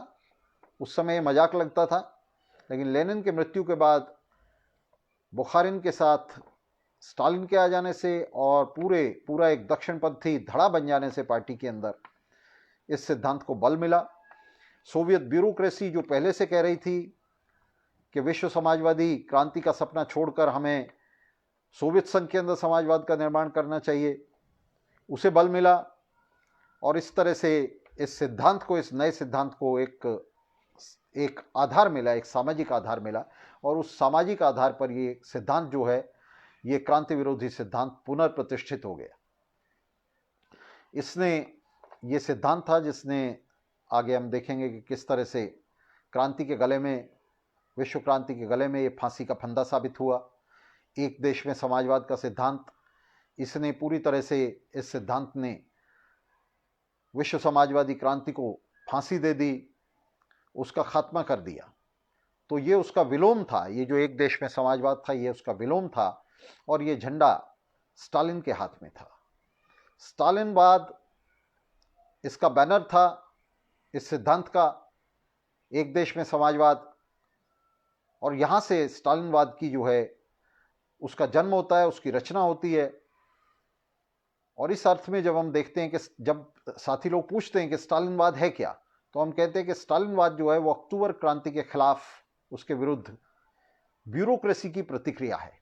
उस समय मजाक लगता था, लेकिन लेनिन के मृत्यु के बाद बुखारिन के साथ स्टालिन के आ जाने से और पूरा एक दक्षिणपंथी धड़ा बन जाने से पार्टी के अंदर इस सिद्धांत को बल मिला। सोवियत ब्यूरोक्रेसी जो पहले से कह रही थी कि विश्व समाजवादी क्रांति का सपना छोड़कर हमें सोवियत संघ के अंदर समाजवाद का निर्माण करना चाहिए, उसे बल मिला और इस तरह से इस सिद्धांत को, इस नए सिद्धांत को एक आधार मिला, एक सामाजिक आधार मिला और उस सामाजिक आधार पर ये सिद्धांत जो है, ये क्रांति विरोधी सिद्धांत पुनर्प्रतिष्ठित हो गया। इसने ये सिद्धांत था जिसने आगे हम देखेंगे कि किस तरह से क्रांति के गले में, विश्व क्रांति के गले में ये फांसी का फंदा साबित हुआ। एक देश में समाजवाद का सिद्धांत, इसने पूरी तरह से, इस सिद्धांत ने विश्व समाजवादी क्रांति को फांसी दे दी, उसका खात्मा कर दिया। तो ये उसका विलोम था, ये जो एक देश में समाजवाद था ये उसका विलोम था और ये झंडा स्टालिन के हाथ में था। स्टालिनवाद इसका बैनर था, इस सिद्धांत का, एक देश में समाजवाद, और यहाँ से स्टालिनवाद की जो है उसका जन्म होता है, उसकी रचना होती है। और इस अर्थ में जब हम देखते हैं कि जब साथी लोग पूछते हैं कि स्टालिनवाद है क्या, तो हम कहते हैं कि स्टालिनवाद जो है वो अक्टूबर क्रांति के खिलाफ, उसके विरुद्ध ब्यूरोक्रेसी की प्रतिक्रिया है।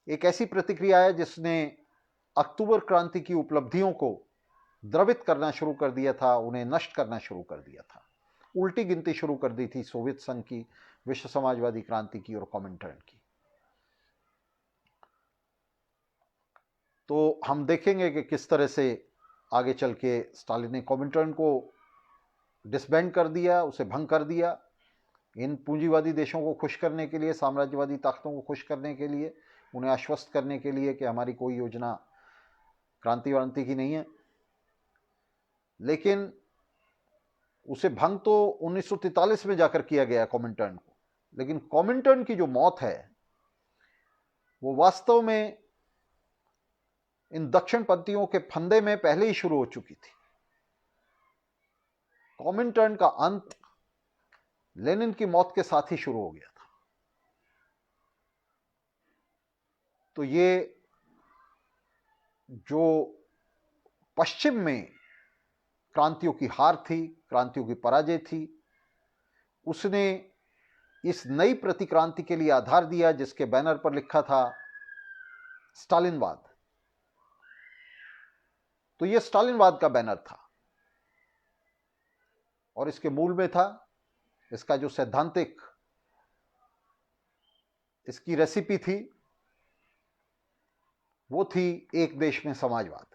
एक ऐसी प्रतिक्रिया है जिसने अक्टूबर क्रांति की उपलब्धियों को द्रवित करना शुरू कर दिया था, उन्हें नष्ट करना शुरू कर दिया था, उल्टी गिनती शुरू कर दी थी सोवियत संघ की, विश्व समाजवादी क्रांति की और कॉमिंटर्न की। तो हम देखेंगे कि किस तरह से आगे चल के स्टालिन ने कॉमिंटर्न को डिसबैंड कर दिया, उसे भंग कर दिया। इन पूंजीवादी देशों को खुश करने के लिए, साम्राज्यवादी ताकतों को खुश करने के लिए, उन्हें आश्वस्त करने के लिए कि हमारी कोई योजना क्रांति वांति की नहीं है। लेकिन उसे भंग तो 1943 में जाकर किया गया कॉमिंटर्न को, लेकिन कॉमिंटर्न की जो मौत है वो वास्तव में इन दक्षिणपंथियों के फंदे में पहले ही शुरू हो चुकी थी। कॉमिंटर्न का अंत लेनिन की मौत के साथ ही शुरू हो गया था। तो ये जो पश्चिम में क्रांतियों की हार थी, क्रांतियों की पराजय थी, उसने इस नई प्रतिक्रांति के लिए आधार दिया जिसके बैनर पर लिखा था स्टालिनवाद। तो यह स्टालिनवाद का बैनर था और इसके मूल में था, इसका जो सैद्धांतिक इसकी रेसिपी थी वो थी एक देश में समाजवाद।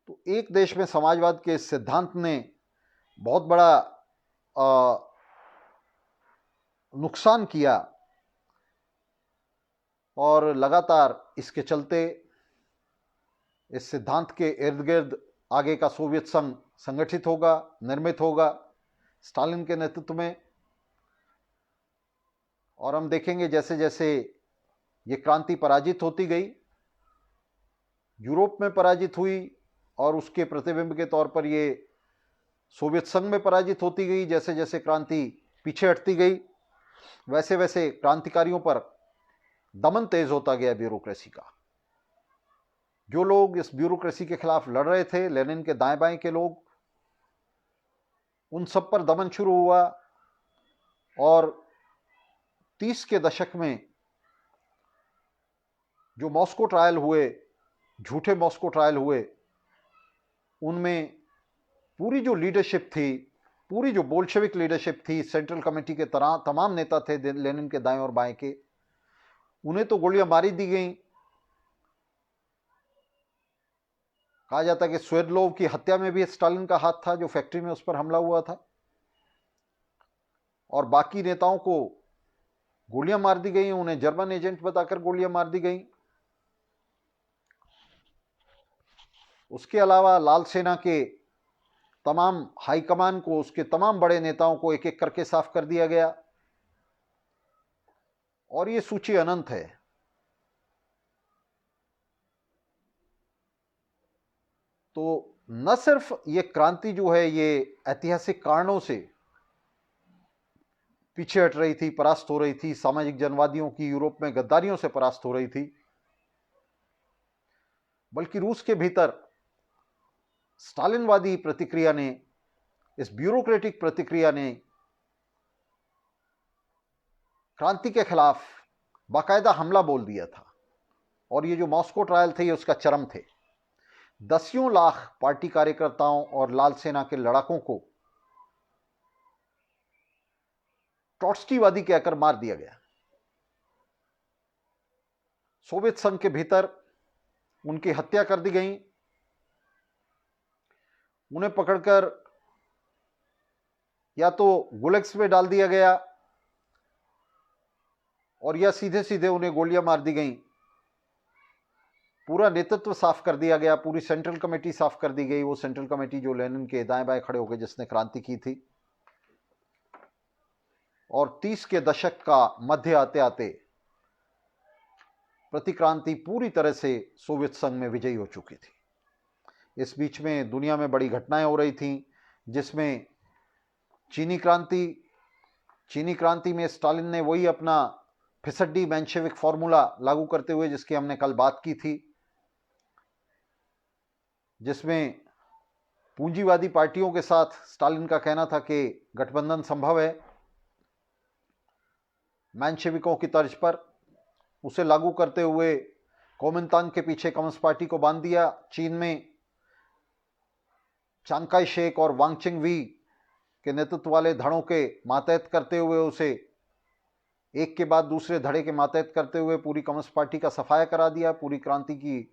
तो एक देश में समाजवाद के सिद्धांत ने बहुत बड़ा नुकसान किया और लगातार इसके चलते इस सिद्धांत के इर्द गिर्द आगे का सोवियत संघ संगठित होगा, निर्मित होगा स्टालिन के नेतृत्व में। और हम देखेंगे जैसे जैसे ये क्रांति पराजित होती गई, यूरोप में पराजित हुई और उसके प्रतिबिंब के तौर पर ये सोवियत संघ में पराजित होती गई, जैसे जैसे क्रांति पीछे हटती गई वैसे वैसे क्रांतिकारियों पर दमन तेज होता गया ब्यूरोक्रेसी का। जो लोग इस ब्यूरोक्रेसी के खिलाफ लड़ रहे थे, लेनिन के दाएं बाएं के लोग, उन सब पर दमन शुरू हुआ और 30 के दशक में जो मॉस्को ट्रायल हुए, झूठे मॉस्को ट्रायल हुए, उनमें पूरी जो लीडरशिप थी, पूरी जो बोल्शेविक लीडरशिप थी, सेंट्रल कमेटी के तमाम नेता थे लेनिन के दाएं और बाएं के, उन्हें तो गोलियां मारी दी गई। कहा जाता है कि स्वेदलोव की हत्या में भी स्टालिन का हाथ था, जो फैक्ट्री में उस पर हमला हुआ था, और बाकी नेताओं को गोलियां मार दी गई, उन्हें जर्मन एजेंट बताकर गोलियां मार दी गई। उसके अलावा लाल सेना के तमाम हाईकमान को, उसके तमाम बड़े नेताओं को एक एक करके साफ कर दिया गया और ये सूची अनंत है। तो न सिर्फ ये क्रांति जो है ये ऐतिहासिक कारणों से पीछे हट रही थी, परास्त हो रही थी, सामाजिक जनवादियों की यूरोप में गद्दारियों से परास्त हो रही थी, बल्कि रूस के भीतर स्टालिनवादी प्रतिक्रिया ने, इस ब्यूरोक्रेटिक प्रतिक्रिया ने क्रांति के खिलाफ बाकायदा हमला बोल दिया था। और ये जो मॉस्को ट्रायल थे ये उसका चरम थे। दसियों लाख पार्टी कार्यकर्ताओं और लाल सेना के लड़ाकों को ट्रॉट्स्कीवादी कहकर मार दिया गया। सोवियत संघ के भीतर उनकी हत्या कर दी गई, उन्हें पकड़कर या तो गुलेग्स में डाल दिया गया और या सीधे सीधे उन्हें गोलियां मार दी गईं। पूरा नेतृत्व साफ कर दिया गया, पूरी सेंट्रल कमेटी साफ कर दी गई, वो सेंट्रल कमेटी जो लेनिन के दाएं बाएं खड़े होकर जिसने क्रांति की थी। और 30 के दशक का मध्य आते आते प्रतिक्रांति पूरी तरह से सोवियत संघ में विजयी हो चुकी थी। इस बीच में दुनिया में बड़ी घटनाएं हो रही थीं, जिसमें चीनी क्रांति में स्टालिन ने वही अपना फिसड्डी मेंशेविक फॉर्मूला लागू करते हुए, जिसकी हमने कल बात की थी, जिसमें पूंजीवादी पार्टियों के साथ स्टालिन का कहना था कि गठबंधन संभव है मेंशेविकों की तर्ज पर, उसे लागू करते हुए कोमिंतांग के पीछे कम्युनिस्ट पार्टी को बांध दिया। चीन में चांग काई शेक और वांग चिंग-वी के नेतृत्व वाले धड़ों के मातहत करते हुए, उसे एक के बाद दूसरे धड़े के मातहत करते हुए पूरी कम्युनिस्ट पार्टी का सफाया करा दिया, पूरी क्रांति की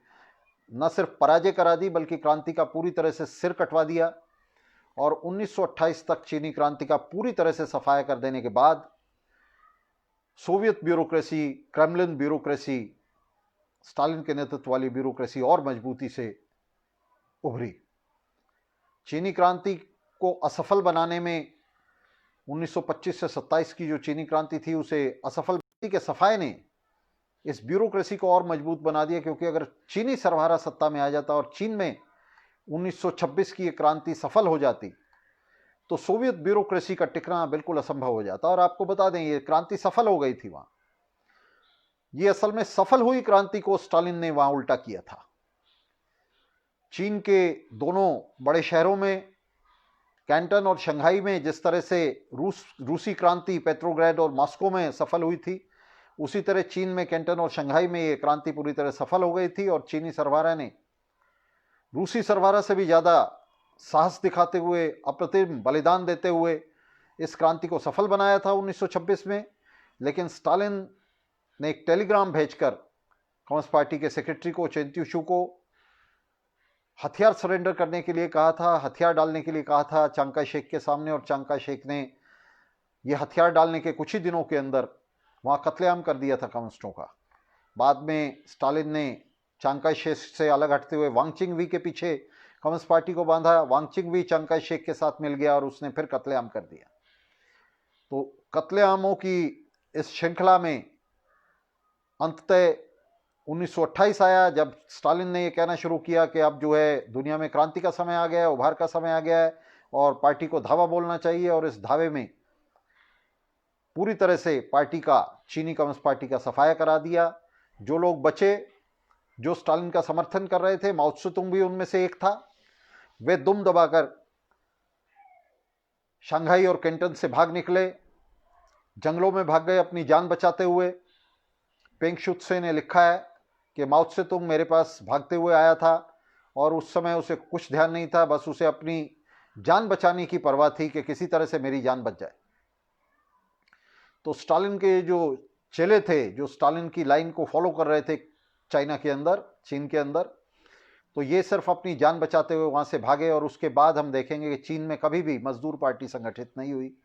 न सिर्फ पराजय करा दी बल्कि क्रांति का पूरी तरह से सिर कटवा दिया। और 1928 तक चीनी क्रांति का पूरी तरह से सफाया कर देने के बाद Soviet bureaucracy, Kremlin bureaucracy, Stalin के नेतृत्व वाली ब्यूरोक्रेसी और मजबूती से उभरी। चीनी क्रांति को असफल बनाने में 1925 से 27 की जो चीनी क्रांति थी, उसे असफल के सफाए ने इस ब्यूरोक्रेसी को और मजबूत बना दिया, क्योंकि अगर चीनी सरबराह सत्ता में आ जाता और चीन में 1926 की ये क्रांति सफल हो जाती तो सोवियत ब्यूरोक्रेसी का टिकना बिल्कुल असंभव हो जाता। और आपको बता दें, ये क्रांति सफल हो गई थी वहां। ये असल में सफल हुई क्रांति को स्टालिन ने वहां उल्टा किया था। चीन के दोनों बड़े शहरों में, कैंटन और शंघाई में, जिस तरह से रूसी क्रांति पेट्रोग्राड और मॉस्को में सफल हुई थी, उसी तरह चीन में कैंटन और शंघाई में ये क्रांति पूरी तरह सफल हो गई थी। और चीनी सरबराह ने रूसी सरबराह से भी ज्यादा साहस दिखाते हुए, अप्रतिम बलिदान देते हुए इस क्रांति को सफल बनाया था 1926 में। लेकिन स्टालिन ने एक टेलीग्राम भेजकर कम्युनिस्ट पार्टी के सेक्रेटरी को, चेंत्यूशु को, हथियार सरेंडर करने के लिए कहा था, हथियार डालने के लिए कहा था चांग काई शेक के सामने। और चांग काई शेक ने यह हथियार डालने के कुछ ही दिनों के अंदर वहां कत्लेआम कर दिया था कम्युनिस्टों का। बाद में स्टालिन ने चांग काई शेक से अलग हटते हुए वांग चिंग वी के पीछे कम्युनिस्ट पार्टी को बांधा। वांग चिंग वी चांग काई शेक के साथ मिल गया और उसने फिर कत्लेआम कर दिया। तो कत्लेआमों की इस श्रृंखला में अंततः 1928 आया, जब स्टालिन ने यह कहना शुरू किया कि अब जो है दुनिया में क्रांति का समय आ गया है, उभार का समय आ गया है और पार्टी को धावा बोलना चाहिए। और इस धावे में पूरी तरह से पार्टी का, चीनी कम्युनिस्ट पार्टी का सफाया करा दिया। जो लोग बचे, जो स्टालिन का समर्थन कर रहे थे, माओ त्से-तुंग भी उनमें से एक था, वे दुम दबाकर शंघाई और कैंटन से भाग निकले, जंगलों में भाग गए अपनी जान बचाते हुए। पेंग शुत्से ने लिखा है कि माओ त्से-तुंग मेरे पास भागते हुए आया था और उस समय उसे कुछ ध्यान नहीं था, बस उसे अपनी जान बचाने की परवाह थी कि किसी तरह से मेरी जान बच जाए। तो स्टालिन के जो चेले थे, जो स्टालिन की लाइन को फॉलो कर रहे थे चाइना के अंदर, चीन के अंदर, तो ये सिर्फ अपनी जान बचाते हुए वहां से भागे। और उसके बाद हम देखेंगे कि चीन में कभी भी मजदूर पार्टी संगठित नहीं हुई,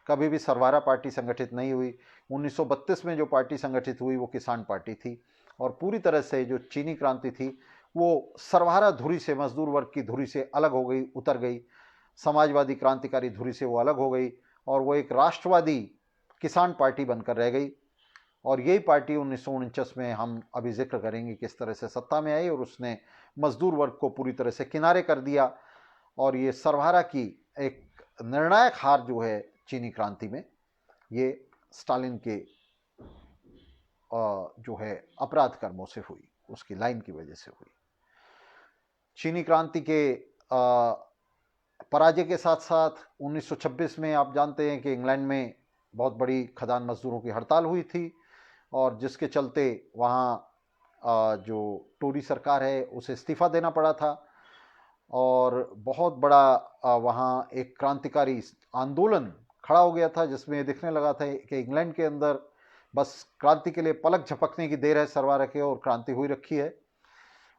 कभी भी सरवारा पार्टी संगठित नहीं हुई। 1932 में जो पार्टी संगठित हुई वो किसान पार्टी थी। और पूरी तरह से जो चीनी क्रांति थी वो सरवारा धुरी से, मजदूर वर्ग की धुरी से अलग हो गई, उतर गई। समाजवादी क्रांतिकारी धुरी से वो अलग हो गई और वो एक राष्ट्रवादी किसान पार्टी बनकर रह गई। और यही पार्टी 1949 में हम अभी जिक्र करेंगे किस तरह से सत्ता में आई और उसने मजदूर वर्ग को पूरी तरह से किनारे कर दिया। और ये सरवारा की एक निर्णायक हार जो है चीनी क्रांति में, ये स्टालिन के जो है अपराध कर्मों से हुई, उसकी लाइन की वजह से हुई। चीनी क्रांति के पराजय के साथ साथ 1926 में आप जानते हैं कि इंग्लैंड में बहुत बड़ी खदान मजदूरों की हड़ताल हुई थी और जिसके चलते वहाँ जो टोरी सरकार है उसे इस्तीफा देना पड़ा था। और बहुत बड़ा वहाँ एक क्रांतिकारी आंदोलन खड़ा हो गया था जिसमें दिखने लगा था कि इंग्लैंड के अंदर बस क्रांति के लिए पलक झपकने की देर है सरवारा के और क्रांति हुई रखी है।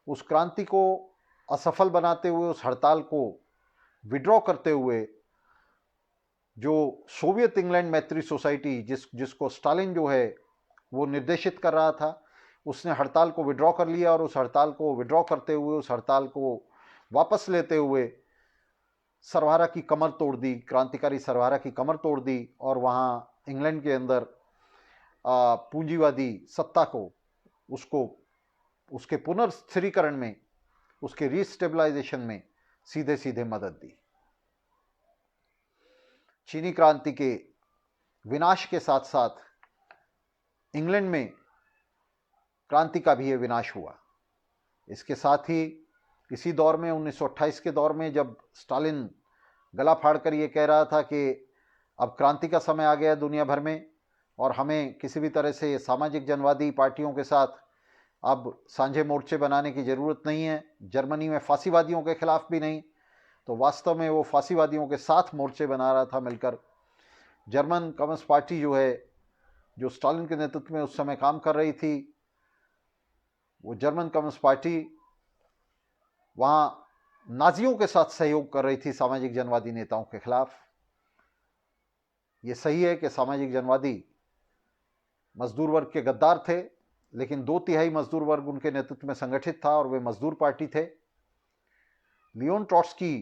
उस क्रांति को असफल बनाते हुए, उस हड़ताल को विड्रॉ करते हुए, जो सोवियत इंग्लैंड मैत्री सोसाइटी जिसको स्टालिन जो है वो निर्देशित कर रहा था, उसने हड़ताल को विड्रॉ कर लिया। और उस हड़ताल को विड्रॉ करते हुए, उस हड़ताल को वापस लेते हुए सरवारा की कमर तोड़ दी, क्रांतिकारी सरवारा की कमर तोड़ दी। और वहाँ इंग्लैंड के अंदर पूंजीवादी सत्ता को, उसको उसके पुनर्स्थिरीकरण में, उसके रीस्टेबलाइजेशन में सीधे सीधे मदद दी। चीनी क्रांति के विनाश के साथ साथ इंग्लैंड में क्रांति का भी ये विनाश हुआ। इसके साथ ही इसी दौर में 1928 के दौर में जब स्टालिन गला फाड़कर ये कह रहा था कि अब क्रांति का समय आ गया दुनिया भर में और हमें किसी भी तरह से सामाजिक जनवादी पार्टियों के साथ अब सांझे मोर्चे बनाने की ज़रूरत नहीं है, जर्मनी में फांसीवादियों के खिलाफ भी नहीं, तो वास्तव में वो फांसीवादियों के साथ मोर्चे बना रहा था मिलकर। जर्मन कम्युनिस्ट पार्टी जो है, जो स्टालिन के नेतृत्व में उस समय काम कर रही थी, वो जर्मन कम्युनिस्ट पार्टी वहाँ नाजियों के साथ सहयोग कर रही थी सामाजिक जनवादी नेताओं के खिलाफ। ये सही है कि सामाजिक जनवादी मजदूर वर्ग के गद्दार थे, लेकिन 2/3 मजदूर वर्ग उनके नेतृत्व में संगठित था और वे मजदूर पार्टी थे। लियोन ट्रॉट्स्की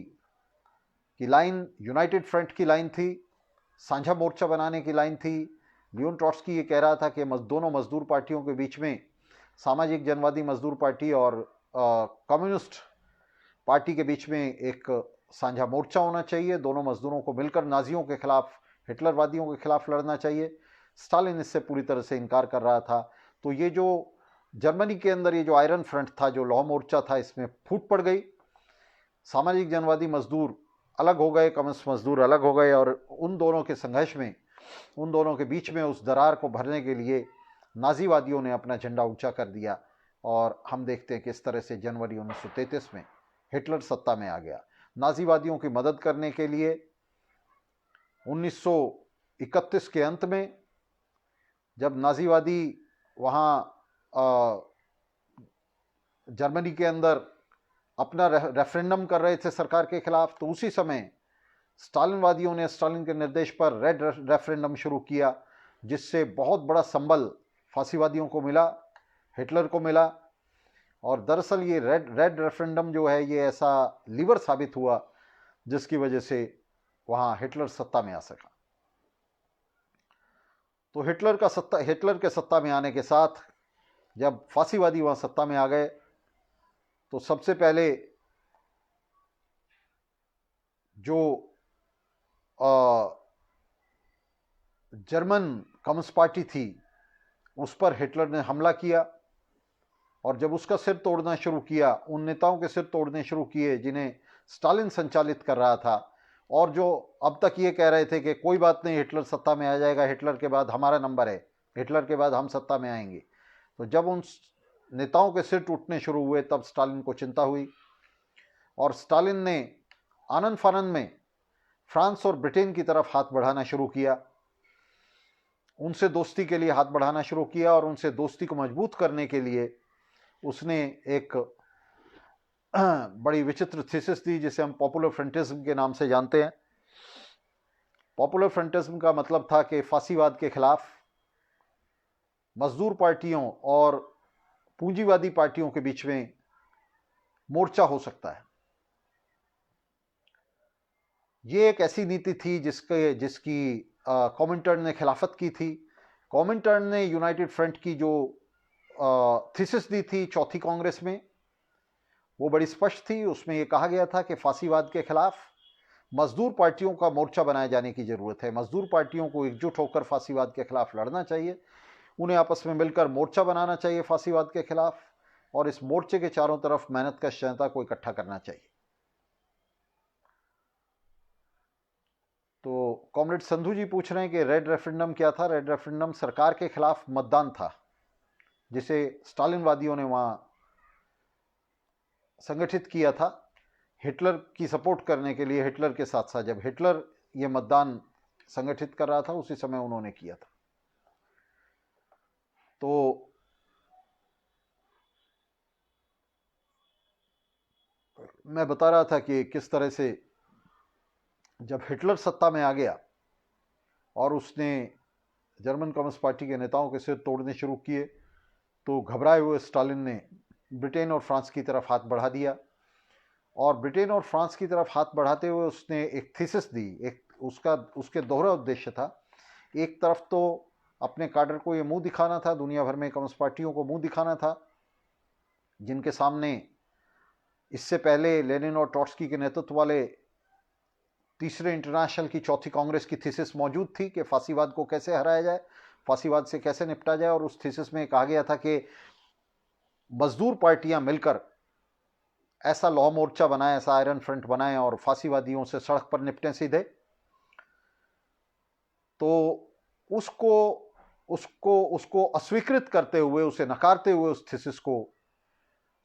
की लाइन यूनाइटेड फ्रंट की लाइन थी, साझा मोर्चा बनाने की लाइन थी। लियोन ट्रॉट्स्की ये कह रहा था कि दोनों मजदूर पार्टियों के बीच में, सामाजिक जनवादी मजदूर पार्टी और कम्युनिस्ट पार्टी के बीच में एक साझा मोर्चा होना चाहिए, दोनों मजदूरों को मिलकर नाजियों के खिलाफ, हिटलरवादियों के खिलाफ लड़ना चाहिए। स्टालिन इससे पूरी तरह से इनकार कर रहा था। तो ये जो जर्मनी के अंदर ये जो आयरन फ्रंट था, जो लौह मोर्चा था, इसमें फूट पड़ गई। सामाजिक जनवादी मजदूर अलग हो गए, कम्युनिस्ट मजदूर अलग हो गए, और उन दोनों के संघर्ष में, उन दोनों के बीच में उस दरार को भरने के लिए नाजीवादियों ने अपना झंडा ऊंचा कर दिया। और हम देखते हैं कि इस तरह से जनवरी 1933 में हिटलर सत्ता में आ गया। नाजीवादियों की मदद करने के लिए 1931 के अंत में जब नाजीवादी वहाँ जर्मनी के अंदर अपना रेफरेंडम कर रहे थे सरकार के खिलाफ, तो उसी समय स्टालिनवादियों ने स्टालिन के निर्देश पर रेड रेफरेंडम शुरू किया, जिससे बहुत बड़ा संबल फांसीवादियों को मिला, हिटलर को मिला। और दरअसल ये रेड रेफरेंडम जो है, ये ऐसा लीवर साबित हुआ जिसकी वजह से वहां हिटलर सत्ता में आ सका। तो हिटलर के सत्ता में आने के साथ जब फांसीवादी वहां सत्ता में आ गए, तो सबसे पहले जो जर्मन कम्युनिस्ट पार्टी थी उस पर हिटलर ने हमला किया, और जब उसका सिर तोड़ना शुरू किया, उन नेताओं के सिर तोड़ने शुरू किए जिन्हें स्टालिन संचालित कर रहा था, और जो अब तक ये कह रहे थे कि कोई बात नहीं, हिटलर सत्ता में आ जाएगा, हिटलर के बाद हमारा नंबर है, हिटलर के बाद हम सत्ता में आएंगे। तो जब उन नेताओं के सिर टूटने शुरू हुए, तब स्टालिन को चिंता हुई, और स्टालिन ने आनन फानन में फ्रांस और ब्रिटेन की तरफ हाथ बढ़ाना शुरू किया, उनसे दोस्ती के लिए हाथ बढ़ाना शुरू किया। और उनसे दोस्ती को मजबूत करने के लिए उसने एक बड़ी विचित्र थीसिस दी, जिसे हम पॉपुलर फ्रंटिज्म के नाम से जानते हैं। पॉपुलर फ्रंटिज्म का मतलब था कि फांसीवाद के खिलाफ मजदूर पार्टियों और पूंजीवादी पार्टियों के बीच में मोर्चा हो सकता है। ये एक ऐसी नीति थी जिसकी कॉमिंटर्न ने खिलाफत की थी। कॉमिंटर्न ने यूनाइटेड फ्रंट की जो थीसिस दी थी चौथी कांग्रेस में, वो बड़ी स्पष्ट थी। उसमें यह कहा गया था कि फांसीवाद के खिलाफ मजदूर पार्टियों का मोर्चा बनाए जाने की जरूरत है। मजदूर पार्टियों को एकजुट होकर फांसीवाद के खिलाफ लड़ना चाहिए, उन्हें आपस में मिलकर मोर्चा बनाना चाहिए फांसीवाद के खिलाफ, और इस मोर्चे के चारों तरफ मेहनतकश जनता को इकट्ठा करना चाहिए। तो कॉमरेड संधू जी पूछ रहे हैं कि रेड रेफरेंडम क्या था। रेड रेफरेंडम सरकार के खिलाफ मतदान था, जिसे स्टालिनवादियों ने वहां संगठित किया था हिटलर की सपोर्ट करने के लिए। हिटलर के साथ साथ जब हिटलर ये मतदान संगठित कर रहा था, उसी समय उन्होंने किया था। तो मैं बता रहा था कि किस तरह से जब हिटलर सत्ता में आ गया और उसने जर्मन कम्युनिस्ट पार्टी के नेताओं के सिर तोड़ने शुरू किए, तो घबराए हुए स्टालिन ने ब्रिटेन और फ्रांस की तरफ हाथ बढ़ा दिया। और ब्रिटेन और फ्रांस की तरफ हाथ बढ़ाते हुए उसने एक थीसिस दी। उसके दोहरा उद्देश्य था। एक तरफ तो अपने काडर को ये मुंह दिखाना था, दुनिया भर में कम्युनिस्ट पार्टियों को मुंह दिखाना था, जिनके सामने इससे पहले लेनिन और ट्रॉट्स्की के नेतृत्व वाले तीसरे इंटरनेशनल की चौथी कांग्रेस की थीसिस मौजूद थी कि फांसीवाद को कैसे हराया जाए, फांसीवाद से कैसे निपटा जाए। और उस थीसिस में कहा गया था कि मजदूर पार्टियां मिलकर ऐसा लौह मोर्चा बनाएं, ऐसा आयरन फ्रंट बनाएं और फांसीवादियों से सड़क पर निपटें सीधे। तो उसको अस्वीकृत करते हुए, उसे नकारते हुए, उस थीसिस को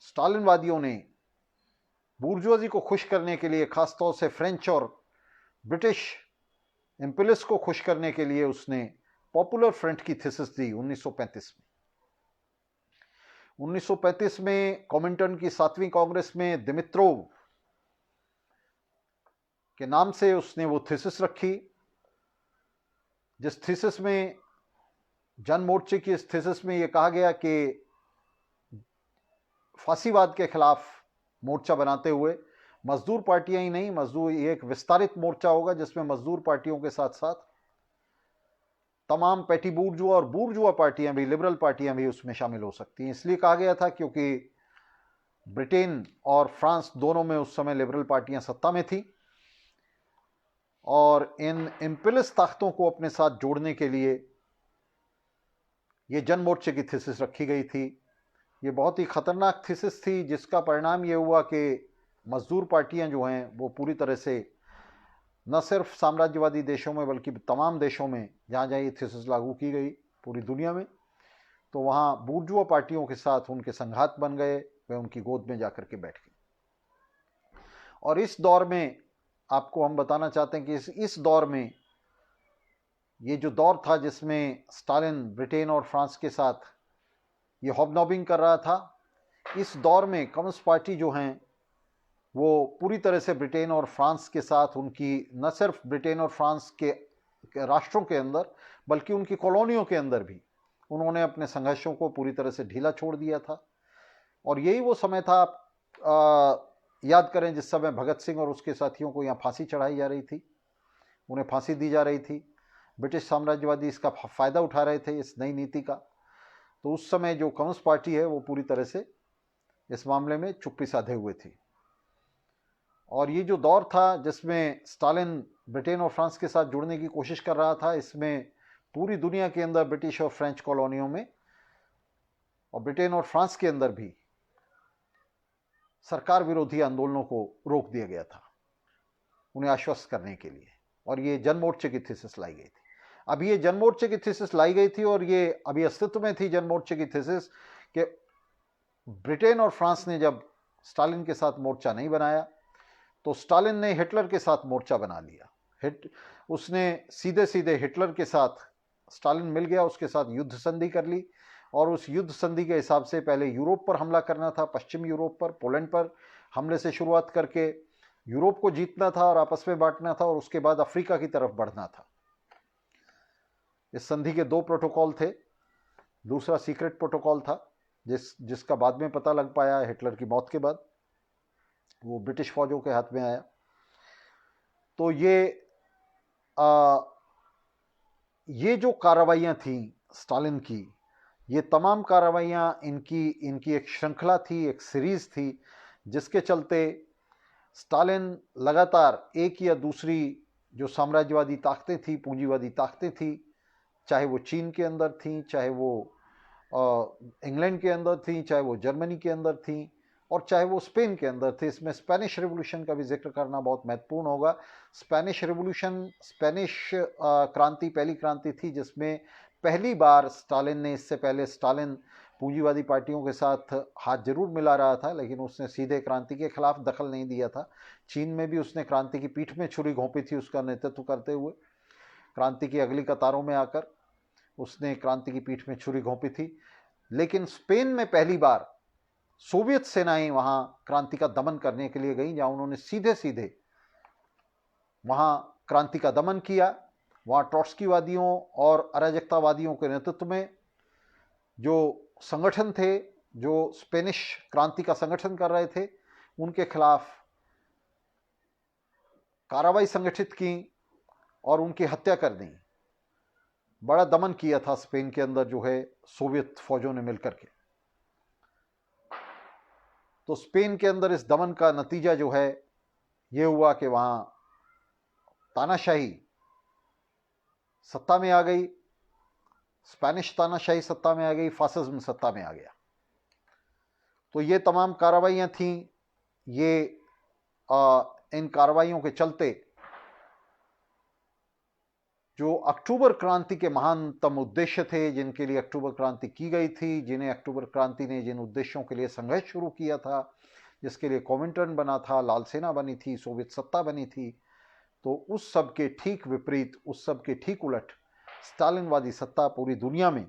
स्टालिनवादियों ने बूर्जुआजी को खुश करने के लिए, खासतौर से फ्रेंच और ब्रिटिश इंपीरियलिस्ट को खुश करने के लिए, उसने पॉपुलर फ्रंट की थीसिस दी 1935 में। 1935 में कॉमिंटर्न की 7वीं कांग्रेस में दिमित्रोव के नाम से उसने वो थीसिस रखी, जिस थीसिस में, जन मोर्चे की इस थीसिस में यह कहा गया कि फांसीवाद के खिलाफ मोर्चा बनाते हुए मजदूर पार्टियां ही नहीं, ये एक विस्तारित मोर्चा होगा जिसमें मजदूर पार्टियों के साथ साथ तमाम पैटी बूर्जुआ और बूर्जुआ पार्टियां भी, लिबरल पार्टियां भी उसमें शामिल हो सकती हैं। इसलिए कहा गया था क्योंकि ब्रिटेन और फ्रांस दोनों में उस समय लिबरल पार्टियां सत्ता में थी और इन इंपीरियलिस्ट ताकतों को अपने साथ जोड़ने के लिए ये जन मोर्चे की थीसिस रखी गई थी। ये बहुत ही खतरनाक थीसिस थी, जिसका परिणाम ये हुआ कि मजदूर पार्टियां जो हैं वो पूरी तरह से न सिर्फ साम्राज्यवादी देशों में बल्कि तमाम देशों में जहाँ जहाँ ये थीसिस लागू की गई पूरी दुनिया में, तो वहाँ बूर्जुआ पार्टियों के साथ उनके संघात बन गए, वे उनकी गोद में जाकर के बैठ गए। और इस दौर में आपको हम बताना चाहते हैं कि इस दौर में, ये जो दौर था जिसमें स्टालिन ब्रिटेन और फ्रांस के साथ ये हॉबनॉबिंग कर रहा था, इस दौर में कम्युनिस्ट पार्टी जो हैं वो पूरी तरह से ब्रिटेन और फ्रांस के साथ, उनकी न सिर्फ ब्रिटेन और फ्रांस के राष्ट्रों के अंदर बल्कि उनकी कॉलोनियों के अंदर भी उन्होंने अपने संघर्षों को पूरी तरह से ढीला छोड़ दिया था। और यही वो समय था, याद करें, जिस समय भगत सिंह और उसके साथियों को यहाँ फांसी चढ़ाई जा रही थी, उन्हें फांसी दी जा रही थी। ब्रिटिश साम्राज्यवादी इसका फ़ायदा उठा रहे थे, इस नई नीति का। तो उस समय जो कम्युनिस्ट पार्टी है वो पूरी तरह से इस मामले में चुप्पी साधे हुए थी। और ये जो दौर था जिसमें स्टालिन ब्रिटेन और फ्रांस के साथ जुड़ने की कोशिश कर रहा था, इसमें पूरी दुनिया के अंदर ब्रिटिश और फ्रेंच कॉलोनियों में और ब्रिटेन और फ्रांस के अंदर भी सरकार विरोधी आंदोलनों को रोक दिया गया था, उन्हें आश्वस्त करने के लिए। और ये जन मोर्चे की थीसिस लाई गई थी। अब ये जन मोर्चे की थीसिस लाई गई थी और ये अभी अस्तित्व में थी जन मोर्चे की थीसिस कि ब्रिटेन और फ्रांस ने जब स्टालिन के साथ मोर्चा नहीं बनाया तो स्टालिन ने हिटलर के साथ मोर्चा बना लिया। उसने सीधे सीधे हिटलर के साथ, स्टालिन मिल गया, उसके साथ युद्ध संधि कर ली और उस युद्ध संधि के हिसाब से पहले यूरोप पर हमला करना था, पश्चिम यूरोप पर, पोलैंड पर हमले से शुरुआत करके यूरोप को जीतना था और आपस में बांटना था और उसके बाद अफ्रीका की तरफ बढ़ना था। इस संधि के दो प्रोटोकॉल थे। दूसरा सीक्रेट प्रोटोकॉल था जिसका बाद में पता लग पाया हिटलर की मौत के बाद, वो ब्रिटिश फौजों के हाथ में आया। तो ये जो कार्रवाइयाँ थी स्टालिन की, ये तमाम कार्रवाइयाँ इनकी एक श्रृंखला थी, एक सीरीज थी, जिसके चलते स्टालिन लगातार एक या दूसरी जो साम्राज्यवादी ताकतें थी, पूंजीवादी ताकतें थी, चाहे वो चीन के अंदर थी, चाहे वो इंग्लैंड के अंदर थी, चाहे वो जर्मनी के अंदर थी और चाहे वो स्पेन के अंदर थे। इसमें स्पेनिश रिवॉल्यूशन का भी जिक्र करना बहुत महत्वपूर्ण होगा। स्पेनिश रिवॉल्यूशन, स्पेनिश क्रांति पहली क्रांति थी जिसमें पहली बार स्टालिन ने, इससे पहले स्टालिन पूंजीवादी पार्टियों के साथ हाथ जरूर मिला रहा था लेकिन उसने सीधे क्रांति के खिलाफ दखल नहीं दिया था। चीन में भी उसने क्रांति की पीठ में छुरी घोंपी थी उसका नेतृत्व करते हुए, क्रांति की अगली कतारों में आकर उसने क्रांति की पीठ में छुरी घोंपी थी। लेकिन स्पेन में पहली बार सोवियत सेनाएं वहां क्रांति का दमन करने के लिए गई, जहां उन्होंने सीधे सीधे वहां क्रांति का दमन किया। वहां ट्रॉट्स्कीवादियों और अराजकतावादियों के नेतृत्व में जो संगठन थे, जो स्पेनिश क्रांति का संगठन कर रहे थे, उनके खिलाफ कार्रवाई संगठित की और उनकी हत्या कर दी। बड़ा दमन किया था स्पेन के अंदर जो है सोवियत फौजों ने मिलकर के। तो स्पेन के अंदर इस दमन का नतीजा जो है ये हुआ कि वहां तानाशाही सत्ता में आ गई, स्पेनिश तानाशाही सत्ता में आ गई, फासिज्म सत्ता में आ गया। तो ये तमाम कार्रवाइयां थीं। ये इन कार्रवाइयों के चलते जो अक्टूबर क्रांति के महानतम उद्देश्य थे, जिनके लिए अक्टूबर क्रांति की गई थी, जिन्हें अक्टूबर क्रांति ने जिन उद्देश्यों के लिए संघर्ष शुरू किया था, जिसके लिए कॉमिंटर्न बना था, लाल सेना बनी थी, सोवियत सत्ता बनी थी, तो उस सब के ठीक विपरीत, उस सब के ठीक उलट स्टालिनवादी सत्ता पूरी दुनिया में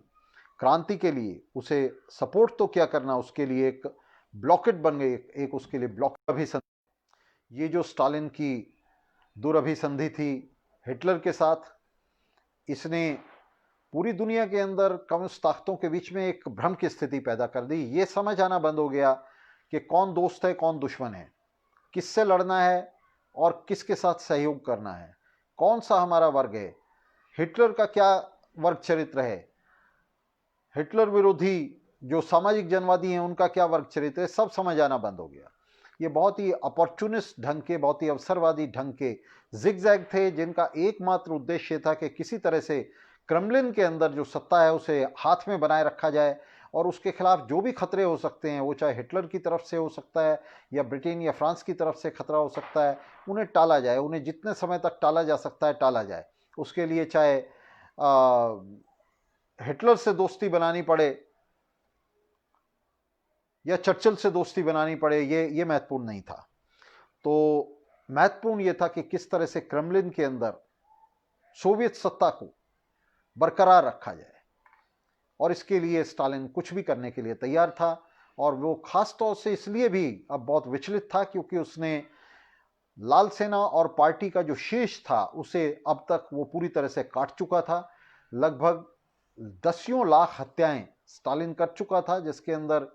क्रांति के लिए उसे सपोर्ट तो क्या करना, उसके लिए एक ब्लॉकेट बन गई, एक उसके लिए ब्लॉक अभिसंधि। ये जो स्टालिन की दुरभिसंधि थी हिटलर के साथ, इसने पूरी दुनिया के अंदर कम्युनिस्ट ताकतों के बीच में एक भ्रम की स्थिति पैदा कर दी। ये समझ आना बंद हो गया कि कौन दोस्त है, कौन दुश्मन है, किससे लड़ना है और किसके साथ सहयोग करना है, कौन सा हमारा वर्ग है, हिटलर का क्या वर्ग चरित्र है, हिटलर विरोधी जो सामाजिक जनवादी हैं उनका क्या वर्ग चरित्र है, सब समझ आना बंद हो गया। ये बहुत ही अपॉर्चुनिस्ट ढंग के, बहुत ही अवसरवादी ढंग के जिगजैग थे, जिनका एकमात्र उद्देश्य था कि किसी तरह से क्रेमलिन के अंदर जो सत्ता है उसे हाथ में बनाए रखा जाए, और उसके खिलाफ जो भी खतरे हो सकते हैं, वो चाहे हिटलर की तरफ से हो सकता है या ब्रिटेन या फ्रांस की तरफ से खतरा हो सकता है, उन्हें टाला जाए, उन्हें जितने समय तक टाला जा सकता है टाला जाए। उसके लिए चाहे हिटलर से दोस्ती बनानी पड़े या चर्चिल से दोस्ती बनानी पड़े, ये महत्वपूर्ण नहीं था। तो महत्वपूर्ण ये था कि किस तरह से क्रेमलिन के अंदर सोवियत सत्ता को बरकरार रखा जाए, और इसके लिए स्टालिन कुछ भी करने के लिए तैयार था। और वो खास तौर से इसलिए भी अब बहुत विचलित था क्योंकि उसने लाल सेना और पार्टी का जो शेष था उसे अब तक वो पूरी तरह से काट चुका था। लगभग दसियों लाख हत्याएं स्टालिन कर चुका था, जिसके अंदर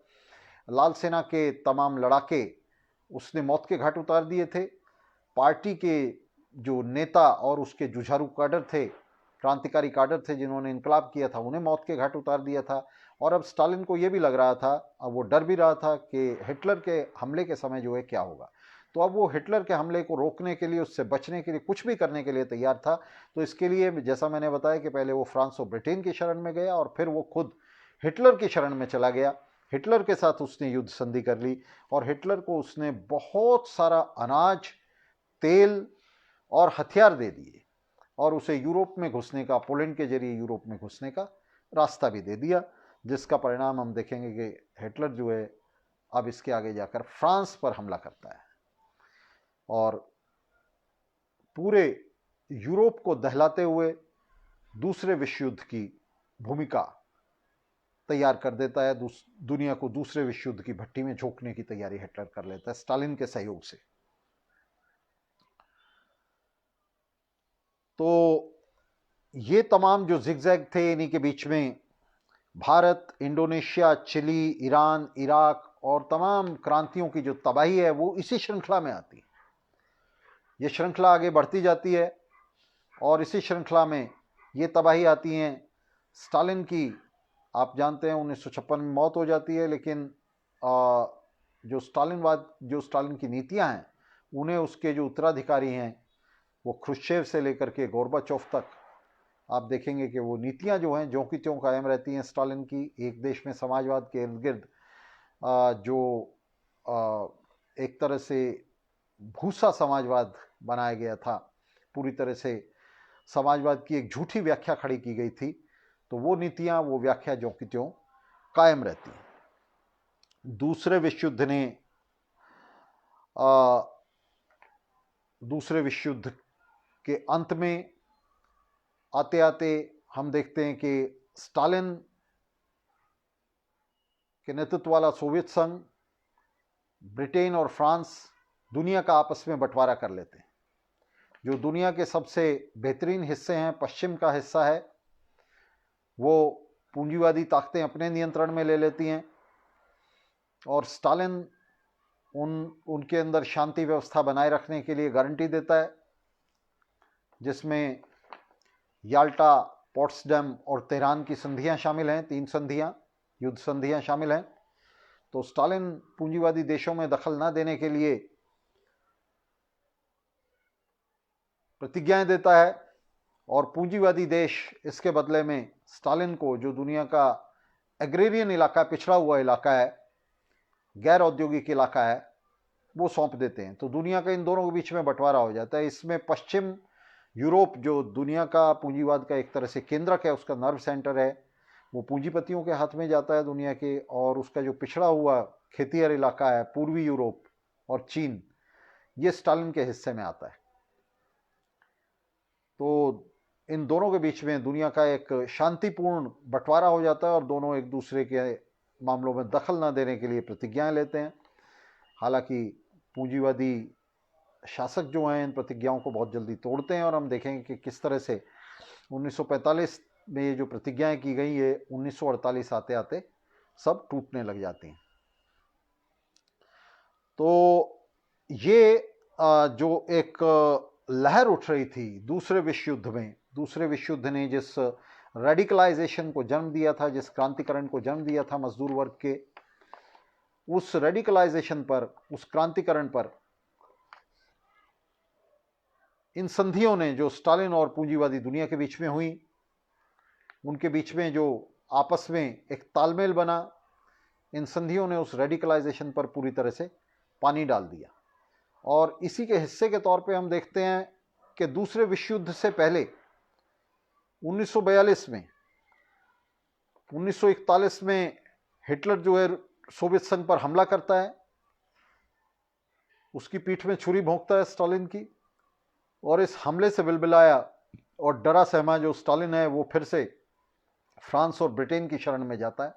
लाल सेना के तमाम लड़ाके उसने मौत के घाट उतार दिए थे। पार्टी के जो नेता और उसके जुझारू काडर थे, क्रांतिकारी काडर थे जिन्होंने इनकलाब किया था, उन्हें मौत के घाट उतार दिया था। और अब स्टालिन को यह भी लग रहा था, अब वो डर भी रहा था कि हिटलर के हमले के समय जो है क्या होगा। तो अब वो हिटलर के हमले को रोकने के लिए, उससे बचने के लिए कुछ भी करने के लिए तैयार था। तो इसके लिए जैसा मैंने बताया कि पहले वो फ्रांस और ब्रिटेन की शरण में गया और फिर वो खुद हिटलर की शरण में चला गया। हिटलर के साथ उसने युद्ध संधि कर ली और हिटलर को उसने बहुत सारा अनाज, तेल और हथियार दे दिए, और उसे यूरोप में घुसने का, पोलैंड के जरिए यूरोप में घुसने का रास्ता भी दे दिया, जिसका परिणाम हम देखेंगे कि हिटलर जो है अब इसके आगे जाकर फ्रांस पर हमला करता है और पूरे यूरोप को दहलाते हुए दूसरे विश्व युद्ध की भूमिका तैयार कर देता है। दुनिया को दूसरे विश्व युद्ध की भट्टी में झोंकने की तैयारी हिटलर कर लेता है स्टालिन के सहयोग से। तो ये तमाम जो जिगजैग थे, इन्हीं के बीच में Bharat, Indonesia, Chile, Iran, Iraq और तमाम क्रांतियों की जो तबाही है वो इसी श्रृंखला में आती है। ये श्रृंखला आगे बढ़ती जाती है और इसी श्रृंखला में ये तबाही आती हैं। स्टालिन की आप जानते हैं 1956 में मौत हो जाती है, लेकिन जो स्टालिन की नीतियां हैं, उन्हें उसके जो उत्तराधिकारी हैं, वो क्रुश्चेव से लेकर के गोर्बाचोव तक, आप देखेंगे कि वो नीतियां जो हैं ज्यों की त्यों कायम रहती हैं स्टालिन की। एक देश में समाजवाद के इर्द गिर्द जो एक तरह से भूसा समाजवाद बनाया गया था, पूरी तरह से समाजवाद की एक झूठी व्याख्या खड़ी की गई थी, तो वो नीतियां, वो व्याख्या ज्यों की त्यों कायम रहती हैं। दूसरे विश्व युद्ध के अंत में आते आते हम देखते हैं कि स्टालिन के नेतृत्व वाला सोवियत संघ, ब्रिटेन और फ्रांस दुनिया का आपस में बंटवारा कर लेते हैं। जो दुनिया के सबसे बेहतरीन हिस्से हैं, पश्चिम का हिस्सा है, वो पूंजीवादी ताकतें अपने नियंत्रण में ले लेती हैं और स्टालिन उनके अंदर शांति व्यवस्था बनाए रखने के लिए गारंटी देता है, जिसमें याल्टा, पोट्सडम और तेहरान की संधियां शामिल हैं, 3 संधियां, युद्ध संधियां शामिल हैं। तो स्टालिन पूंजीवादी देशों में दखल न देने के लिए प्रतिज्ञाएं देता है और पूंजीवादी देश इसके बदले में स्टालिन को, जो दुनिया का एग्रेरियन इलाका, पिछड़ा हुआ इलाका है, गैर औद्योगिक इलाका है, वो सौंप देते हैं। तो दुनिया का इन दोनों के बीच में बंटवारा हो जाता है। इसमें पश्चिम यूरोप, जो दुनिया का पूंजीवाद का एक तरह से केंद्रक है, उसका नर्व सेंटर है, वो पूंजीपतियों के हाथ में जाता है दुनिया के, और उसका जो पिछड़ा हुआ खेतिहर इलाका है, पूर्वी यूरोप और चीन, ये स्टालिन के हिस्से में आता है। तो इन दोनों के बीच में दुनिया का एक शांतिपूर्ण बंटवारा हो जाता है और दोनों एक दूसरे के मामलों में दखल न देने के लिए प्रतिज्ञाएं लेते हैं। हालांकि पूंजीवादी शासक जो हैं इन प्रतिज्ञाओं को बहुत जल्दी तोड़ते हैं, और हम देखेंगे कि किस तरह से 1945 में ये जो प्रतिज्ञाएं की गई, ये 1948 आते आते सब टूटने लग जाती हैं। तो ये जो एक लहर उठ रही थी दूसरे विश्व युद्ध में, दूसरे विश्व युद्ध ने जिस रेडिकलाइजेशन को जन्म दिया था, जिस क्रांतिकरण को जन्म दिया था मजदूर वर्ग के, उस रेडिकलाइजेशन पर, उस क्रांतिकरण पर इन संधियों ने जो स्टालिन और पूंजीवादी दुनिया के बीच में हुई, उनके बीच में जो आपस में एक तालमेल बना, इन संधियों ने उस रेडिकलाइजेशन पर पूरी तरह से पानी डाल दिया। और इसी के हिस्से के तौर पे हम देखते हैं कि दूसरे विश्व युद्ध से पहले 1942 में, 1941 में हिटलर जो है सोवियत संघ पर हमला करता है, उसकी पीठ में छुरी भोंकता है स्टालिन की, और इस हमले से बिलबिलाया और डरा सहमा जो स्टालिन है वो फिर से फ्रांस और ब्रिटेन की शरण में जाता है।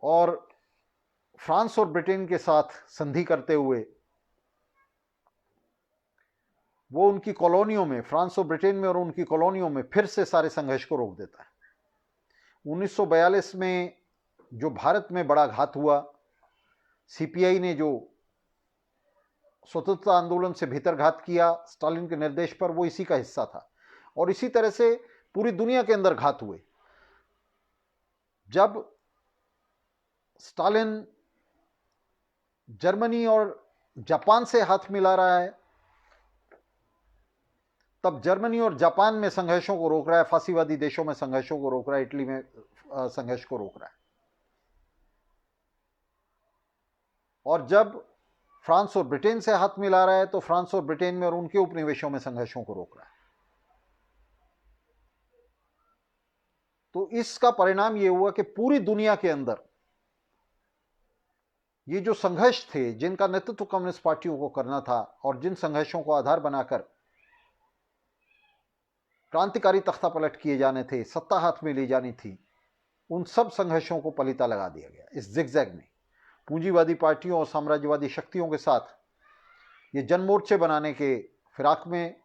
और फ्रांस और ब्रिटेन के साथ संधि करते हुए वो उनकी कॉलोनियों में, फ्रांस और ब्रिटेन में और उनकी कॉलोनियों में फिर से सारे संघर्ष को रोक देता है। 1942 में जो भारत में बड़ा घात हुआ, सीपीआई ने जो स्वतंत्रता आंदोलन से भीतर घात किया स्टालिन के निर्देश पर, वो इसी का हिस्सा था। और इसी तरह से पूरी दुनिया के अंदर घात हुए। जब स्टालिन जर्मनी और जापान से हाथ मिला रहा है, तब जर्मनी और जापान में संघर्षों को रोक रहा है, फासीवादी देशों में संघर्षों को रोक रहा है, इटली में संघर्ष को रोक रहा है। और जब फ्रांस और ब्रिटेन से हाथ मिला रहा है तो फ्रांस और ब्रिटेन में और उनके उपनिवेशों में संघर्षों को रोक रहा है। तो इसका परिणाम यह हुआ कि पूरी दुनिया के अंदर ये जो संघर्ष थे, जिनका नेतृत्व कम्युनिस्ट पार्टियों को करना था और जिन संघर्षों को आधार बनाकर क्रांतिकारी तख्तापलट किए जाने थे, सत्ता हाथ में ली जानी थी, उन सब संघर्षों को पलीता लगा दिया गया। इस जिगजैग में पूंजीवादी पार्टियों और साम्राज्यवादी शक्तियों के साथ ये जनमोर्चे बनाने के फिराक में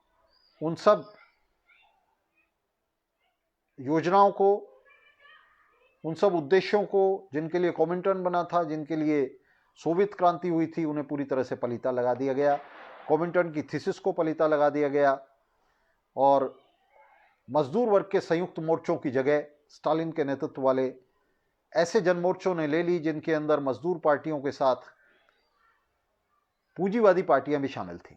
उन सब योजनाओं को, उन सब उद्देश्यों को जिनके लिए कॉमिंटर्न बना था, जिनके लिए सोवियत क्रांति हुई थी, उन्हें पूरी तरह से पलीता लगा दिया गया। कॉमिंटर्न की थीसिस को पलीता लगा दिया गया और मजदूर वर्ग के संयुक्त मोर्चों की जगह स्टालिन के नेतृत्व वाले ऐसे जनमोर्चों ने ले ली जिनके अंदर मजदूर पार्टियों के साथ पूंजीवादी पार्टियां भी शामिल थीं।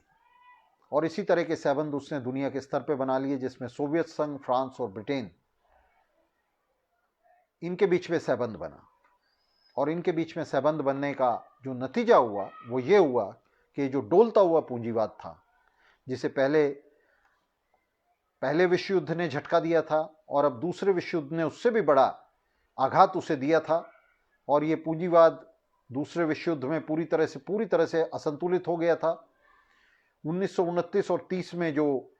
और इसी तरह के संबंध उसने दुनिया के स्तर पर बना लिए, जिसमें सोवियत संघ, फ्रांस और ब्रिटेन, इनके बीच में संबंध बना। और इनके बीच में संबंध बनने का जो नतीजा हुआ वो ये हुआ कि जो डोलता हुआ पूंजीवाद था, जिसे पहले विश्व युद्ध ने झटका दिया था और अब दूसरे विश्व युद्ध ने उससे भी बड़ा आघात उसे दिया था, और ये पूंजीवाद दूसरे विश्व युद्ध में पूरी तरह से असंतुलित हो गया था। 1929 और 30 में जो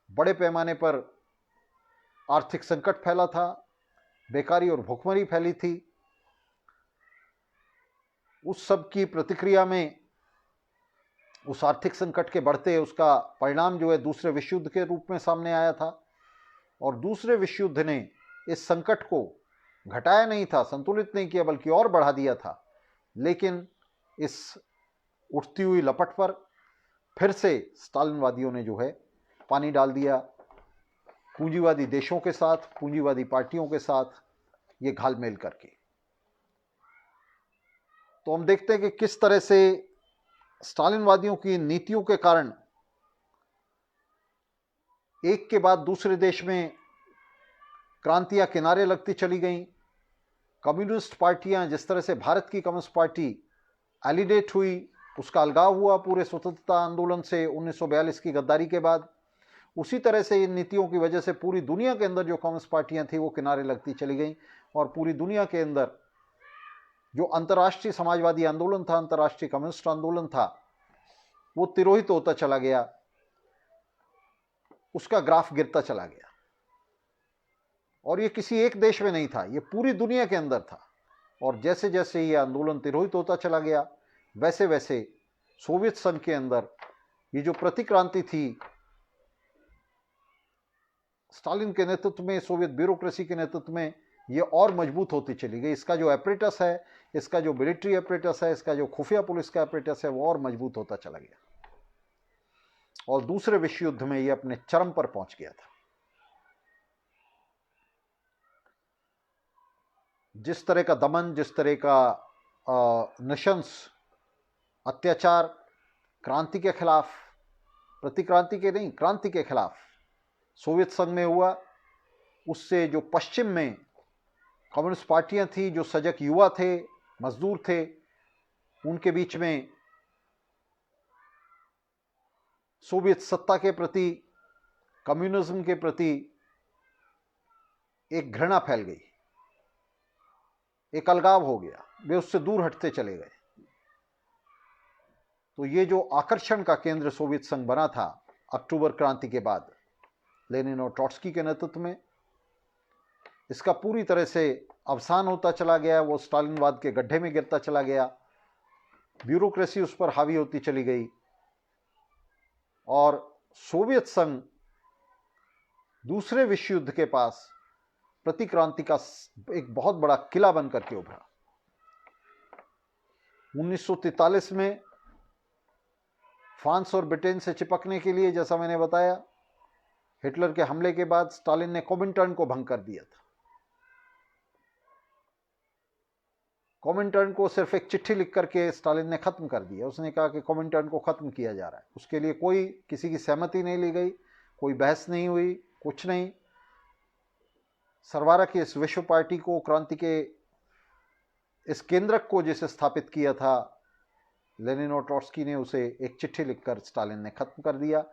बड़े पैमाने पर आर्थिक संकट फैला था, बेकारी और भुखमरी फैली थी, उस सब की प्रतिक्रिया में उस आर्थिक संकट के बढ़ते, उसका परिणाम जो है दूसरे विश्व युद्ध के रूप में सामने आया था। और दूसरे विश्व युद्ध ने इस संकट को घटाया नहीं था, संतुलित नहीं किया, बल्कि और बढ़ा दिया था। लेकिन इस उठती हुई लपट पर फिर से स्टालिनवादियों ने जो है पानी डाल दिया। पूंजीवादी देशों के साथ, पूंजीवादी पार्टियों के साथ ये घालमेल करके। तो हम देखते हैं कि किस तरह से स्टालिनवादियों की नीतियों के कारण एक के बाद दूसरे देश में क्रांतियां किनारे लगती चली गईं। कम्युनिस्ट पार्टियां, जिस तरह से भारत की कम्युनिस्ट पार्टी एलिडेट हुई, उसका अलगाव हुआ पूरे स्वतंत्रता आंदोलन से 1942 की गद्दारी के बाद, उसी तरह से इन नीतियों की वजह से पूरी दुनिया के अंदर जो कम्युनिस्ट पार्टियां थी वो किनारे लगती चली गईं। और पूरी दुनिया के अंदर जो अंतर्राष्ट्रीय समाजवादी आंदोलन था, अंतर्राष्ट्रीय कम्युनिस्ट आंदोलन था, वो तिरोहित होता चला गया, उसका ग्राफ गिरता चला गया। और ये किसी एक देश में नहीं था, ये पूरी दुनिया के अंदर था। और जैसे जैसे ये आंदोलन तिरोहित होता चला गया, वैसे वैसे सोवियत संघ के अंदर ये जो प्रतिक्रांति थी स्टालिन के नेतृत्व में, सोवियत ब्यूरोक्रेसी के नेतृत्व में, ये और मजबूत होती चली गई। इसका जो एपरेटस है, इसका जो मिलिट्री एपरेटस है, इसका जो खुफिया पुलिस का एपरेटस है, वो और मजबूत होता चला गया। और दूसरे विश्व युद्ध में यह अपने चरम पर पहुंच गया था। जिस तरह का दमन, जिस तरह का नृशंस अत्याचार क्रांति के खिलाफ, प्रतिक्रांति के नहीं, क्रांति के खिलाफ सोवियत संघ में हुआ, उससे जो पश्चिम में कम्युनिस्ट पार्टियां थी, जो सजग युवा थे, मजदूर थे, उनके बीच में सोवियत सत्ता के प्रति, कम्युनिज्म के प्रति एक घृणा फैल गई, एक अलगाव हो गया, वे उससे दूर हटते चले गए। तो ये जो आकर्षण का केंद्र सोवियत संघ बना था अक्टूबर क्रांति के बाद लेनिन और ट्रॉट्स्की के नेतृत्व में, इसका पूरी तरह से अवसान होता चला गया। वो स्टालिनवाद के गड्ढे में गिरता चला गया, ब्यूरोक्रेसी उस पर हावी होती चली गई और सोवियत संघ दूसरे विश्व युद्ध के पास प्रतिक्रांति का एक बहुत बड़ा किला बनकर के उभरा। 1943 में फ्रांस और ब्रिटेन से चिपकने के लिए, जैसा मैंने बताया, हिटलर के हमले के बाद स्टालिन ने कॉमिंटर्न को भंग कर दिया था। कॉमिंटर्न को सिर्फ एक चिट्ठी लिख करके स्टालिन ने खत्म कर दिया। उसने कहा कि कॉमिंटर्न को खत्म किया जा रहा है। उसके लिए कोई किसी की सहमति नहीं ली गई, कोई बहस नहीं हुई, कुछ नहीं। सरवारा की इस विश्व पार्टी को, क्रांति के इस केंद्रक को जिसे स्थापित किया था लेनिन और ट्रॉट्स्की ने, उसे एक चिट्ठी लिखकर स्टालिन ने खत्म कर दिया,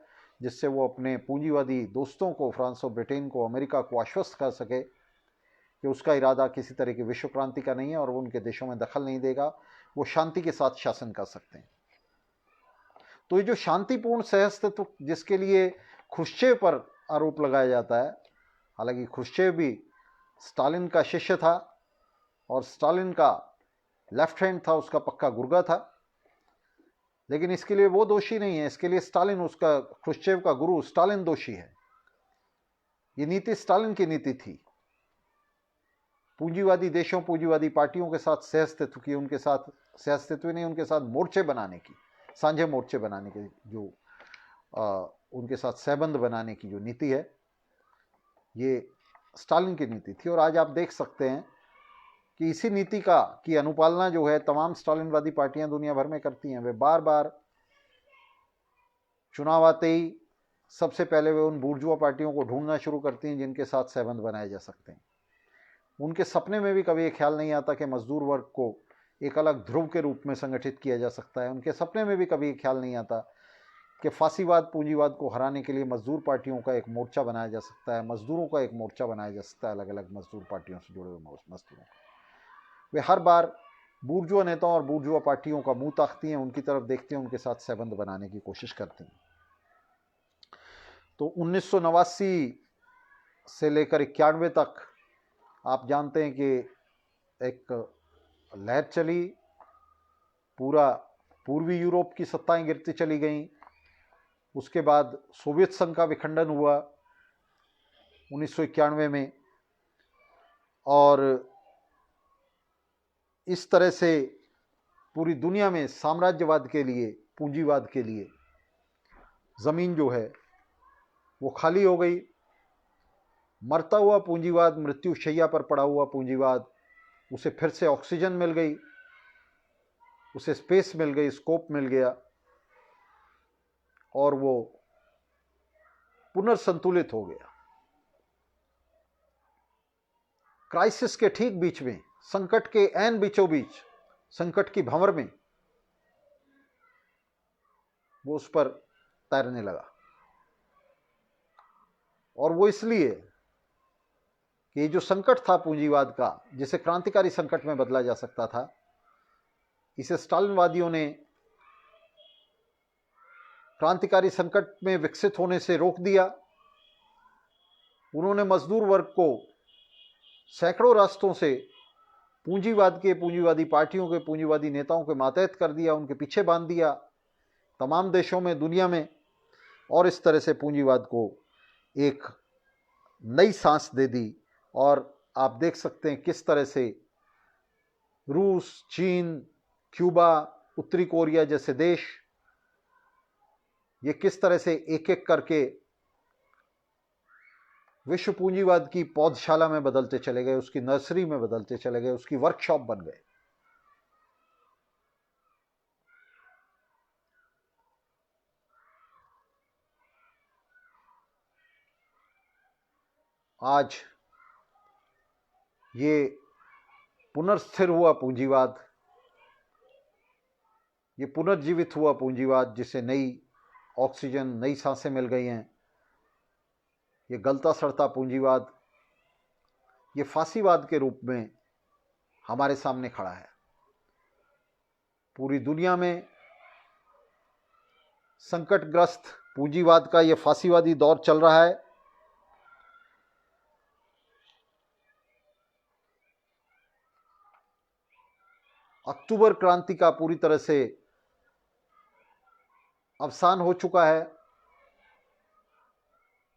जिससे वो अपने पूंजीवादी दोस्तों को, फ्रांस और ब्रिटेन को, अमेरिका को आश्वस्त कर सके कि उसका इरादा किसी तरह की विश्व क्रांति का नहीं है और वो उनके देशों में दखल नहीं देगा, वो शांति के साथ शासन कर सकते हैं। तो ये जो शांतिपूर्ण सहअस्तित्व जिसके लिए ख्रुश्चेव पर आरोप लगाया जाता है, हालांकि ख्रुश्चेव भी स्टालिन का शिष्य था और स्टालिन का लेफ्ट हैंड था, उसका पक्का गुर्गा था, लेकिन इसके लिए वो दोषी नहीं है। इसके लिए स्टालिन, उसका ख्रुश्चेव का गुरु स्टालिन दोषी है। ये नीति स्टालिन की नीति थी, पूंजीवादी देशों, पूंजीवादी पार्टियों के साथ सहअस्तित्व की, उनके साथ सहअस्तित्व नहीं, उनके साथ मोर्चे बनाने की, साझे मोर्चे बनाने की, जो उनके साथ सहबंध बनाने की जो नीति है, ये स्टालिन की नीति थी। और आज आप देख सकते हैं कि इसी नीति की अनुपालना जो है तमाम स्टालिनवादी पार्टियां दुनिया भर में करती हैं। वे बार बार चुनाव आते ही सबसे पहले वे उन बूर्जुआ पार्टियों को ढूंढना शुरू करती हैं जिनके साथ सहबंध बनाए जा सकते हैं। उनके सपने में भी कभी ये ख्याल नहीं आता कि मजदूर वर्ग को एक अलग ध्रुव के रूप में संगठित किया जा सकता है। उनके सपने में भी कभी ये ख्याल नहीं आता कि फासीवाद, पूंजीवाद को हराने के लिए मजदूर पार्टियों का एक मोर्चा बनाया जा सकता है, मजदूरों का एक मोर्चा बनाया जा सकता है, अलग अलग मजदूर पार्टियों से जुड़े हुए मजदूरों का। वे हर बार बूर्जुआ नेताओं और बूर्जुआ पार्टियों का मुंह ताकती हैं, उनकी तरफ देखती हैं, उनके साथ सहबंध बनाने की कोशिश करती हैं। तो 1989 से लेकर 91 तक आप जानते हैं कि एक लहर चली, पूरा पूर्वी यूरोप की सत्ताएं गिरती चली गईं। उसके बाद सोवियत संघ का विखंडन हुआ 1991 में, और इस तरह से पूरी दुनिया में साम्राज्यवाद के लिए, पूंजीवाद के लिए जमीन जो है वो खाली हो गई। मरता हुआ पूंजीवाद, मृत्यु शैया पर पड़ा हुआ पूंजीवाद, उसे फिर से ऑक्सीजन मिल गई, उसे स्पेस मिल गई, स्कोप मिल गया, और वो पुनर्संतुलित हो गया। क्राइसिस के ठीक बीच में, संकट के ऐन बीचों बीच, संकट की भंवर में वो उस पर तैरने लगा। और वो इसलिए कि ये जो संकट था पूंजीवाद का, जिसे क्रांतिकारी संकट में बदला जा सकता था, इसे स्टालिनवादियों ने क्रांतिकारी संकट में विकसित होने से रोक दिया। उन्होंने मजदूर वर्ग को सैकड़ों रास्तों से पूंजीवाद के, पूंजीवादी पार्टियों के, पूंजीवादी नेताओं के मातहत कर दिया, उनके पीछे बांध दिया तमाम देशों में, दुनिया में, और इस तरह से पूंजीवाद को एक नई सांस दे दी। और आप देख सकते हैं किस तरह से रूस, चीन, क्यूबा, उत्तरी कोरिया जैसे देश ये किस तरह से एक एक करके विश्व पूंजीवाद की पौधशाला में बदलते चले गए, उसकी नर्सरी में बदलते चले गए, उसकी वर्कशॉप बन गए। आज ये पुनर्स्थिर हुआ पूंजीवाद, ये पुनर्जीवित हुआ पूंजीवाद, जिसे नई ऑक्सीजन, नई सांसें मिल गई हैं, ये गलता सड़ता पूंजीवाद, ये फांसीवाद के रूप में हमारे सामने खड़ा है। पूरी दुनिया में संकटग्रस्त पूंजीवाद का ये फांसीवादी दौर चल रहा है। अक्टूबर क्रांति का पूरी तरह से अवसान हो चुका है,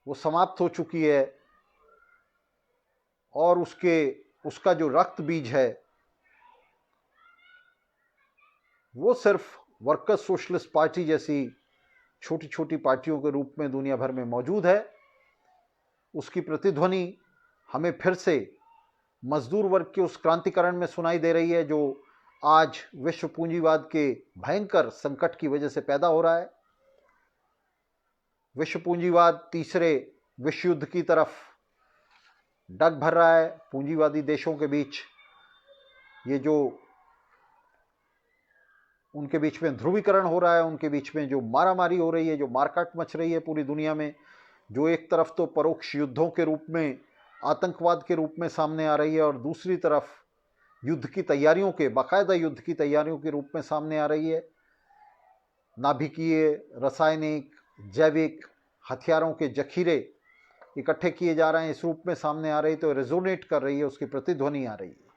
वो समाप्त हो चुकी है, और उसका जो रक्त बीज है वो सिर्फ वर्कर्स सोशलिस्ट पार्टी जैसी छोटी छोटी पार्टियों के रूप में दुनिया भर में मौजूद है। उसकी प्रतिध्वनि हमें फिर से मजदूर वर्ग के उस क्रांतिकरण में सुनाई दे रही है जो आज विश्व पूंजीवाद के भयंकर संकट की वजह से पैदा हो रहा है। विश्व पूंजीवाद तीसरे विश्व युद्ध की तरफ डग भर रहा है। पूंजीवादी देशों के बीच ये जो उनके बीच में ध्रुवीकरण हो रहा है, उनके बीच में जो मारामारी हो रही है, जो मारकाट मच रही है पूरी दुनिया में, जो एक तरफ तो परोक्ष युद्धों के रूप में, आतंकवाद के रूप में सामने आ रही है, और दूसरी तरफ युद्ध की तैयारियों के, बाकायदा युद्ध की तैयारियों के रूप में सामने आ रही है। नाभिकीय, रासायनिक, जैविक हथियारों के जखीरे इकट्ठे किए जा रहे हैं, इस रूप में सामने आ रही, तो रेजोनेट कर रही है, उसकी प्रतिध्वनि आ रही है।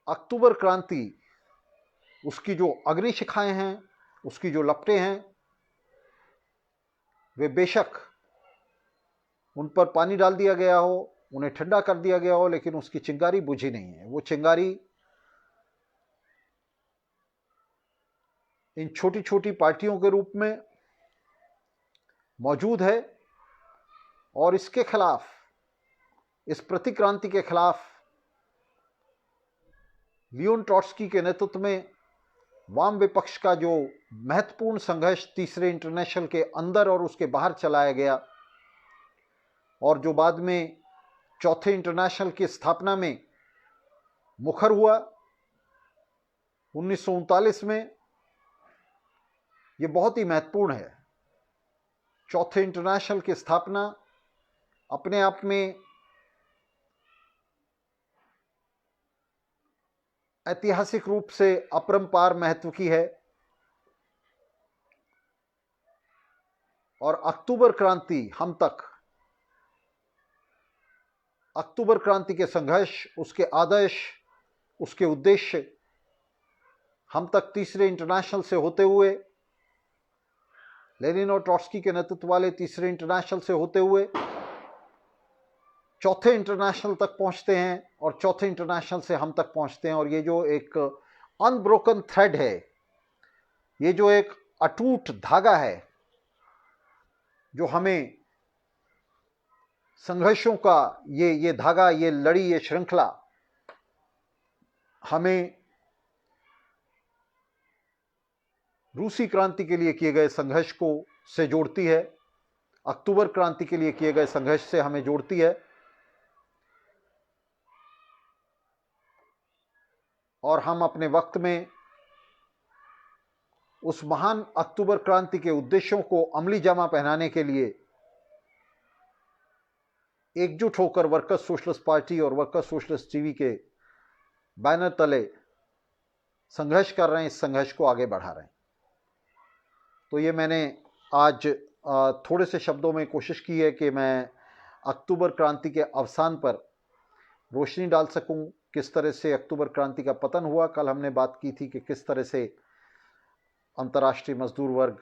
अक्टूबर क्रांति, उसकी जो अग्निशिखाएं हैं, उसकी जो लपटें हैं, वे बेशक उन पर पानी डाल दिया गया हो, उन्हें ठंडा कर दिया गया हो, लेकिन उसकी चिंगारी बुझी नहीं है। वो चिंगारी इन छोटी छोटी पार्टियों के रूप में मौजूद है, और इसके खिलाफ, इस प्रतिक्रांति के खिलाफ लियोन ट्रॉट्स्की के नेतृत्व में वाम विपक्ष का जो महत्वपूर्ण संघर्ष तीसरे इंटरनेशनल के अंदर और उसके बाहर चलाया गया, और जो बाद में चौथे इंटरनेशनल की स्थापना में मुखर हुआ 1939 में, ये बहुत ही महत्वपूर्ण है। चौथे इंटरनेशनल की स्थापना अपने आप में ऐतिहासिक रूप से अपरंपार महत्व की है, और अक्टूबर क्रांति हम तक, अक्टूबर क्रांति के संघर्ष, उसके आदर्श, उसके उद्देश्य हम तक तीसरे इंटरनेशनल से होते हुए, लेनिन और ट्रॉट्स्की के नेतृत्व वाले तीसरे इंटरनेशनल से होते हुए चौथे इंटरनेशनल तक पहुंचते हैं, और चौथे इंटरनेशनल से हम तक पहुंचते हैं। और ये जो एक अनब्रोकन थ्रेड है, ये जो एक अटूट धागा है, जो हमें संघर्षों का ये धागा, ये लड़ी, ये श्रृंखला हमें रूसी क्रांति के लिए किए गए संघर्ष को से जोड़ती है, अक्टूबर क्रांति के लिए किए गए संघर्ष से हमें जोड़ती है, और हम अपने वक्त में उस महान अक्टूबर क्रांति के उद्देश्यों को अमली जामा पहनाने के लिए एकजुट होकर वर्कर्स सोशलिस्ट पार्टी और वर्कर्स सोशलिस्ट टीवी के बैनर तले संघर्ष कर रहे हैं, इस संघर्ष को आगे बढ़ा रहे हैं। तो ये मैंने आज थोड़े से शब्दों में कोशिश की है कि मैं अक्टूबर क्रांति के अवसान पर रोशनी डाल सकूं, किस तरह से अक्टूबर क्रांति का पतन हुआ। कल हमने बात की थी कि किस तरह से अंतर्राष्ट्रीय मजदूर वर्ग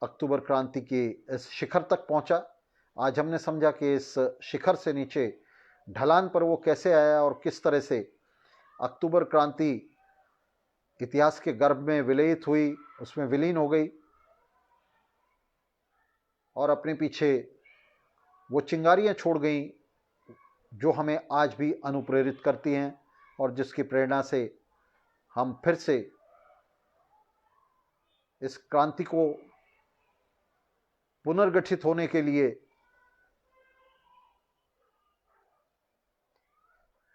अक्टूबर क्रांति के इस शिखर तक पहुंचा। आज हमने समझा कि इस शिखर से नीचे ढलान पर वो कैसे आया, और किस तरह से अक्टूबर क्रांति इतिहास के गर्भ में विलयित हुई, उसमें विलीन हो गई और अपने पीछे वो चिंगारियां छोड़ गई जो हमें आज भी अनुप्रेरित करती हैं और जिसकी प्रेरणा से हम फिर से इस क्रांति को पुनर्गठित होने के लिए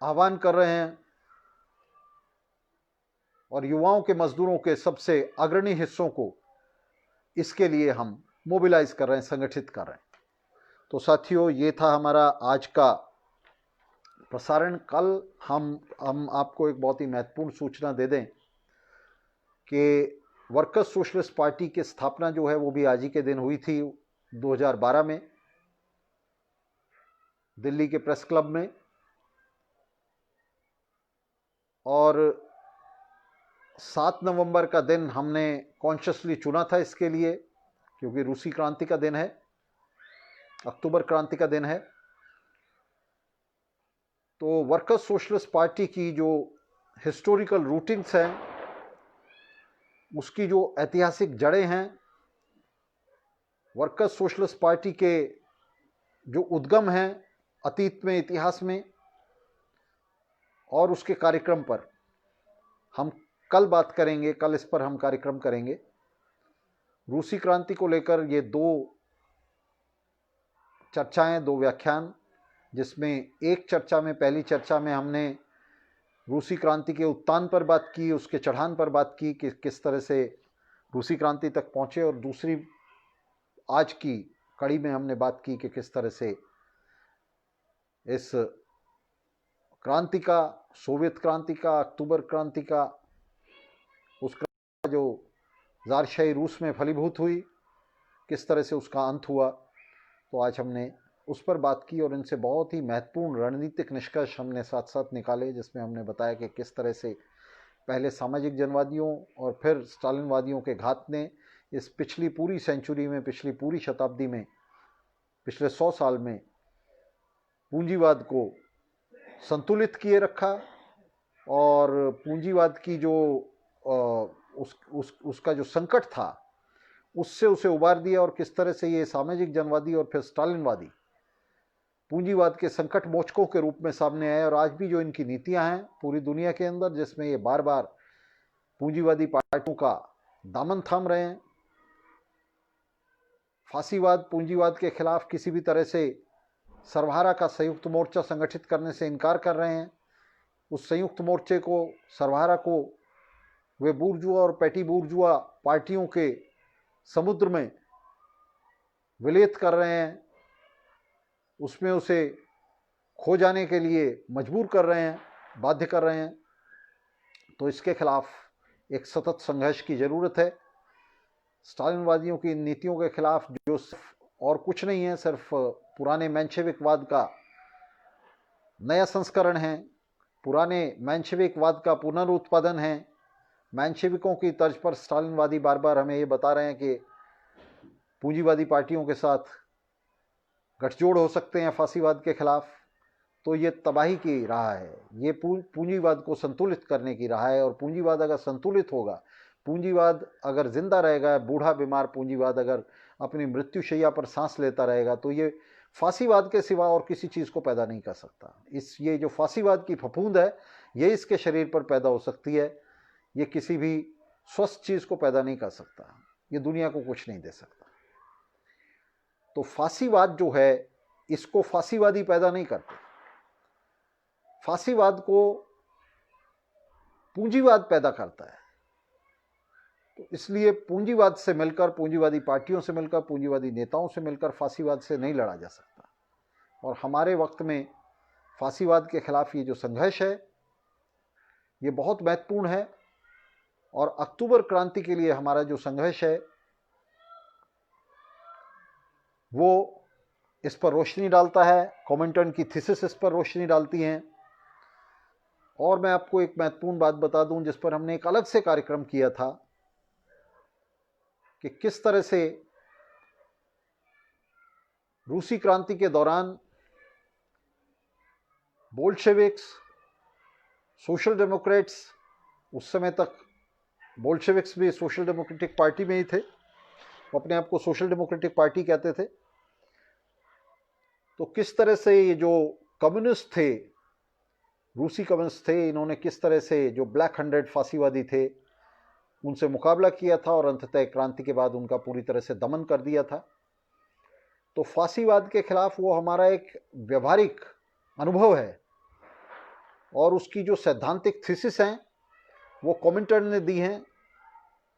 आह्वान कर रहे हैं और युवाओं के, मजदूरों के सबसे अग्रणी हिस्सों को इसके लिए हम मोबिलाइज कर रहे हैं, संगठित कर रहे हैं। तो साथियों, ये था हमारा आज का प्रसारण। कल हम आपको एक बहुत ही महत्वपूर्ण सूचना दे दें कि वर्कर्स सोशलिस्ट पार्टी की स्थापना जो है वो भी आज ही के दिन हुई थी 2012 में दिल्ली के प्रेस क्लब में। और 7 नवंबर का दिन हमने कॉन्शियसली चुना था इसके लिए, क्योंकि रूसी क्रांति का दिन है, अक्टूबर क्रांति का दिन है। तो वर्कर्स सोशलिस्ट पार्टी की जो हिस्टोरिकल रूटिंग्स हैं, उसकी जो ऐतिहासिक जड़ें हैं, वर्कर्स सोशलिस्ट पार्टी के जो उद्गम हैं अतीत में, इतिहास में, और उसके कार्यक्रम पर हम कल बात करेंगे। कल इस पर हम कार्यक्रम करेंगे। रूसी क्रांति को लेकर ये 2 चर्चाएं, 2 व्याख्यान, जिसमें एक चर्चा में, पहली चर्चा में हमने रूसी क्रांति के उत्थान पर बात की, उसके चढ़ान पर बात की कि किस तरह से रूसी क्रांति तक पहुंचे, और दूसरी आज की कड़ी में हमने बात की कि किस तरह से इस क्रांति का, सोवियत क्रांति का, अक्टूबर क्रांति का, उस क्रांति जो ज़ारशाही रूस में फलीभूत हुई, किस तरह से उसका अंत हुआ। तो आज हमने उस पर बात की और इनसे बहुत ही महत्वपूर्ण रणनीतिक निष्कर्ष हमने साथ साथ निकाले, जिसमें हमने बताया कि किस तरह से पहले सामाजिक जनवादियों और फिर स्टालिनवादियों के घात ने इस पिछली पूरी सेंचुरी में, पिछली पूरी शताब्दी में, पिछले 100 साल में पूंजीवाद को संतुलित किए रखा और पूंजीवाद की जो उसका जो संकट था उससे उसे उबार दिया, और किस तरह से ये सामाजिक जनवादी और फिर स्टालिनवादी पूंजीवाद के संकट मोचकों के रूप में सामने आए। और आज भी जो इनकी नीतियां हैं पूरी दुनिया के अंदर, जिसमें ये बार बार पूंजीवादी पार्टियों का दामन थाम रहे हैं, फांसीवाद, पूंजीवाद के खिलाफ किसी भी तरह से सर्वहारा का संयुक्त मोर्चा संगठित करने से इनकार कर रहे हैं। उस संयुक्त मोर्चे को, सर्वहारा को, वे बूर्जुआ और पैटी बूर्जुआ पार्टियों के समुद्र में विलीन कर रहे हैं, उसमें उसे खो जाने के लिए मजबूर कर रहे हैं, बाध्य कर रहे हैं। तो इसके खिलाफ एक सतत संघर्ष की ज़रूरत है। स्टालिनवादियों की नीतियों के खिलाफ, जो और कुछ नहीं है, सिर्फ पुराने मेंशेविकवाद का नया संस्करण है, पुराने मेंशेविकवाद का पुनरुत्पादन है। मेंशेविकों की तर्ज पर स्टालिनवादी बार बार हमें ये बता रहे हैं कि पूंजीवादी पार्टियों के साथ गठजोड़ हो सकते हैं फांसीवाद के खिलाफ। तो ये तबाही की राह है, ये पूंजीवाद को संतुलित करने की राह है। और पूंजीवाद अगर संतुलित होगा, पूंजीवाद अगर जिंदा रहेगा, बूढ़ा बीमार पूंजीवाद अगर अपनी मृत्युशैया पर सांस लेता रहेगा, तो ये फांसीवाद के सिवा और किसी चीज़ को पैदा नहीं कर सकता। ये जो फांसीवाद की फफूंद है, ये इसके शरीर पर पैदा हो सकती है, ये किसी भी स्वस्थ चीज़ को पैदा नहीं कर सकता, ये दुनिया को कुछ नहीं दे सकता। तो फांसीवाद जो है, इसको फांसीवादी पैदा नहीं करते, फांसीवाद को पूंजीवाद पैदा करता है। तो इसलिए पूंजीवाद से मिलकर, पूंजीवादी पार्टियों से मिलकर, पूंजीवादी नेताओं से मिलकर फांसीवाद से नहीं लड़ा जा सकता। और हमारे वक्त में फांसीवाद के खिलाफ ये जो संघर्ष है, ये बहुत महत्वपूर्ण है। और अक्टूबर क्रांति के लिए हमारा जो संघर्ष है, वो इस पर रोशनी डालता है। कॉमिंटर्न की थीसिस इस पर रोशनी डालती हैं। और मैं आपको एक महत्वपूर्ण बात बता दूं, जिस पर हमने एक अलग से कार्यक्रम किया था, कि किस तरह से रूसी क्रांति के दौरान बोल्शेविक्स, सोशल डेमोक्रेट्स, उस समय तक बोल्शेविक्स भी सोशल डेमोक्रेटिक पार्टी में ही थे, वो अपने आप को सोशल डेमोक्रेटिक पार्टी कहते थे। तो किस तरह से ये जो कम्युनिस्ट थे, रूसी कम्युनिस्ट थे, इन्होंने किस तरह से जो ब्लैक हंड्रेड फांसीवादी थे उनसे मुकाबला किया था और अंततः क्रांति के बाद उनका पूरी तरह से दमन कर दिया था। तो फांसीवाद के खिलाफ वो हमारा एक व्यवहारिक अनुभव है और उसकी जो सैद्धांतिक थीसिस हैं वो कॉमेंटर ने दी हैं,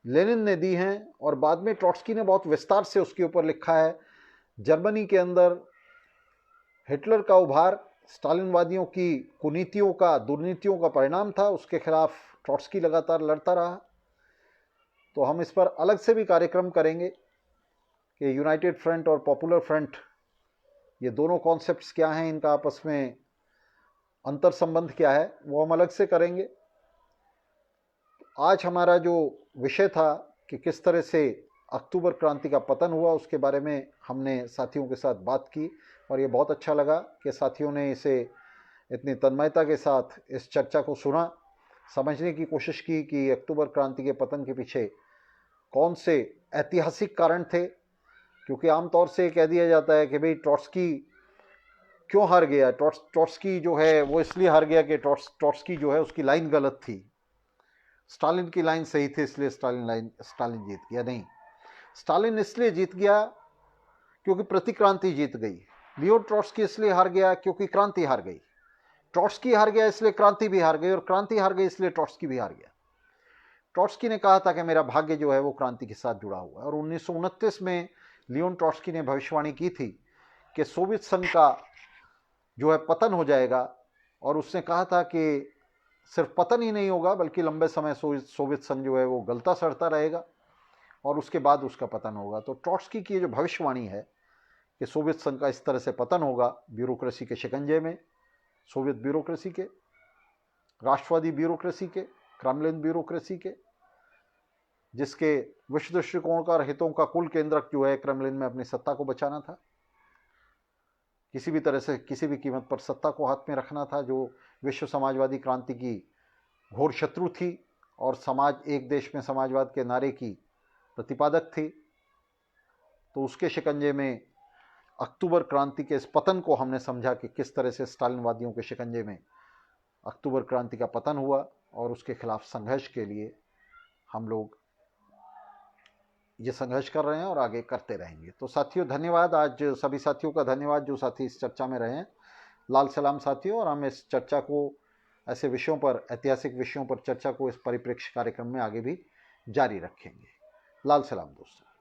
लेनिन ने दी हैं और बाद में ट्रॉट्स्की ने बहुत विस्तार से उसके ऊपर लिखा है। जर्मनी के अंदर हिटलर का उभार स्टालिनवादियों की कुनीतियों का, दुर्नीतियों का परिणाम था, उसके खिलाफ ट्रॉट्स्की लगातार लड़ता रहा। तो हम इस पर अलग से भी कार्यक्रम करेंगे कि यूनाइटेड फ्रंट और पॉपुलर फ्रंट, ये दोनों कॉन्सेप्ट्स क्या हैं, इनका आपस में अंतर संबंध क्या है, वो हम अलग से करेंगे। आज हमारा जो विषय था कि किस तरह से अक्टूबर क्रांति का पतन हुआ, उसके बारे में हमने साथियों के साथ बात की और ये बहुत अच्छा लगा कि साथियों ने इसे इतनी तन्मयता के साथ इस चर्चा को सुना, समझने की कोशिश की कि अक्टूबर क्रांति के पतन के पीछे कौन से ऐतिहासिक कारण थे। क्योंकि आमतौर से कह दिया जाता है कि भाई ट्रॉट्स्की क्यों हार गया, ट्रॉट्स्की जो है वो इसलिए हार गया कि ट्रॉट्स्की जो है उसकी लाइन गलत थी, स्टालिन की लाइन सही थी इसलिए स्टालिन जीत गया। नहीं, स्टालिन इसलिए जीत गया क्योंकि प्रतिक्रांति जीत गई। लियो ट्रॉट्स्की इसलिए हार गया क्योंकि क्रांति हार गई। ट्रॉट्स्की हार गया इसलिए क्रांति भी हार गई और क्रांति हार गई इसलिए ट्रॉट्स्की भी हार गया। ट्रॉट्स्की ने कहा था कि मेरा भाग्य जो है वो क्रांति के साथ जुड़ा हुआ है और 1929 में लियोन ट्रॉट्स्की ने भविष्यवाणी की थी कि सोवियत संघ का जो है पतन हो जाएगा और उसने कहा था कि सिर्फ पतन ही नहीं होगा बल्कि लंबे समय सोवियत संघ जो है वो गलता सड़ता रहेगा और उसके बाद उसका पतन होगा। तो ट्रॉट्स्की की जो भविष्यवाणी है कि सोवियत संघ का इस तरह से पतन होगा, ब्यूरोक्रेसी के शिकंजे में, सोवियत ब्यूरोक्रेसी के, राष्ट्रवादी ब्यूरोक्रेसी के, क्रेमलिन ब्यूरोक्रेसी के, जिसके विश्व दृष्टिकोण का और हितों का कुल केंद्रक जो है क्रेमलिन में अपनी सत्ता को बचाना था, किसी भी तरह से किसी भी कीमत पर सत्ता को हाथ में रखना था, जो विश्व समाजवादी क्रांति की घोर शत्रु थी और समाज एक देश में समाजवाद के नारे की प्रतिपादक थी। तो उसके शिकंजे में अक्टूबर क्रांति के इस पतन को हमने समझा कि किस तरह से स्टालिनवादियों के शिकंजे में अक्टूबर क्रांति का पतन हुआ और उसके खिलाफ संघर्ष के लिए हम लोग ये संघर्ष कर रहे हैं और आगे करते रहेंगे। तो साथियों धन्यवाद, आज सभी साथियों का धन्यवाद जो साथी इस चर्चा में रहे हैं। लाल सलाम साथियों, और हम इस चर्चा को ऐसे विषयों पर, ऐतिहासिक विषयों पर चर्चा को इस परिप्रेक्ष्य कार्यक्रम में आगे भी जारी रखेंगे। लाल सलाम दोस्तों।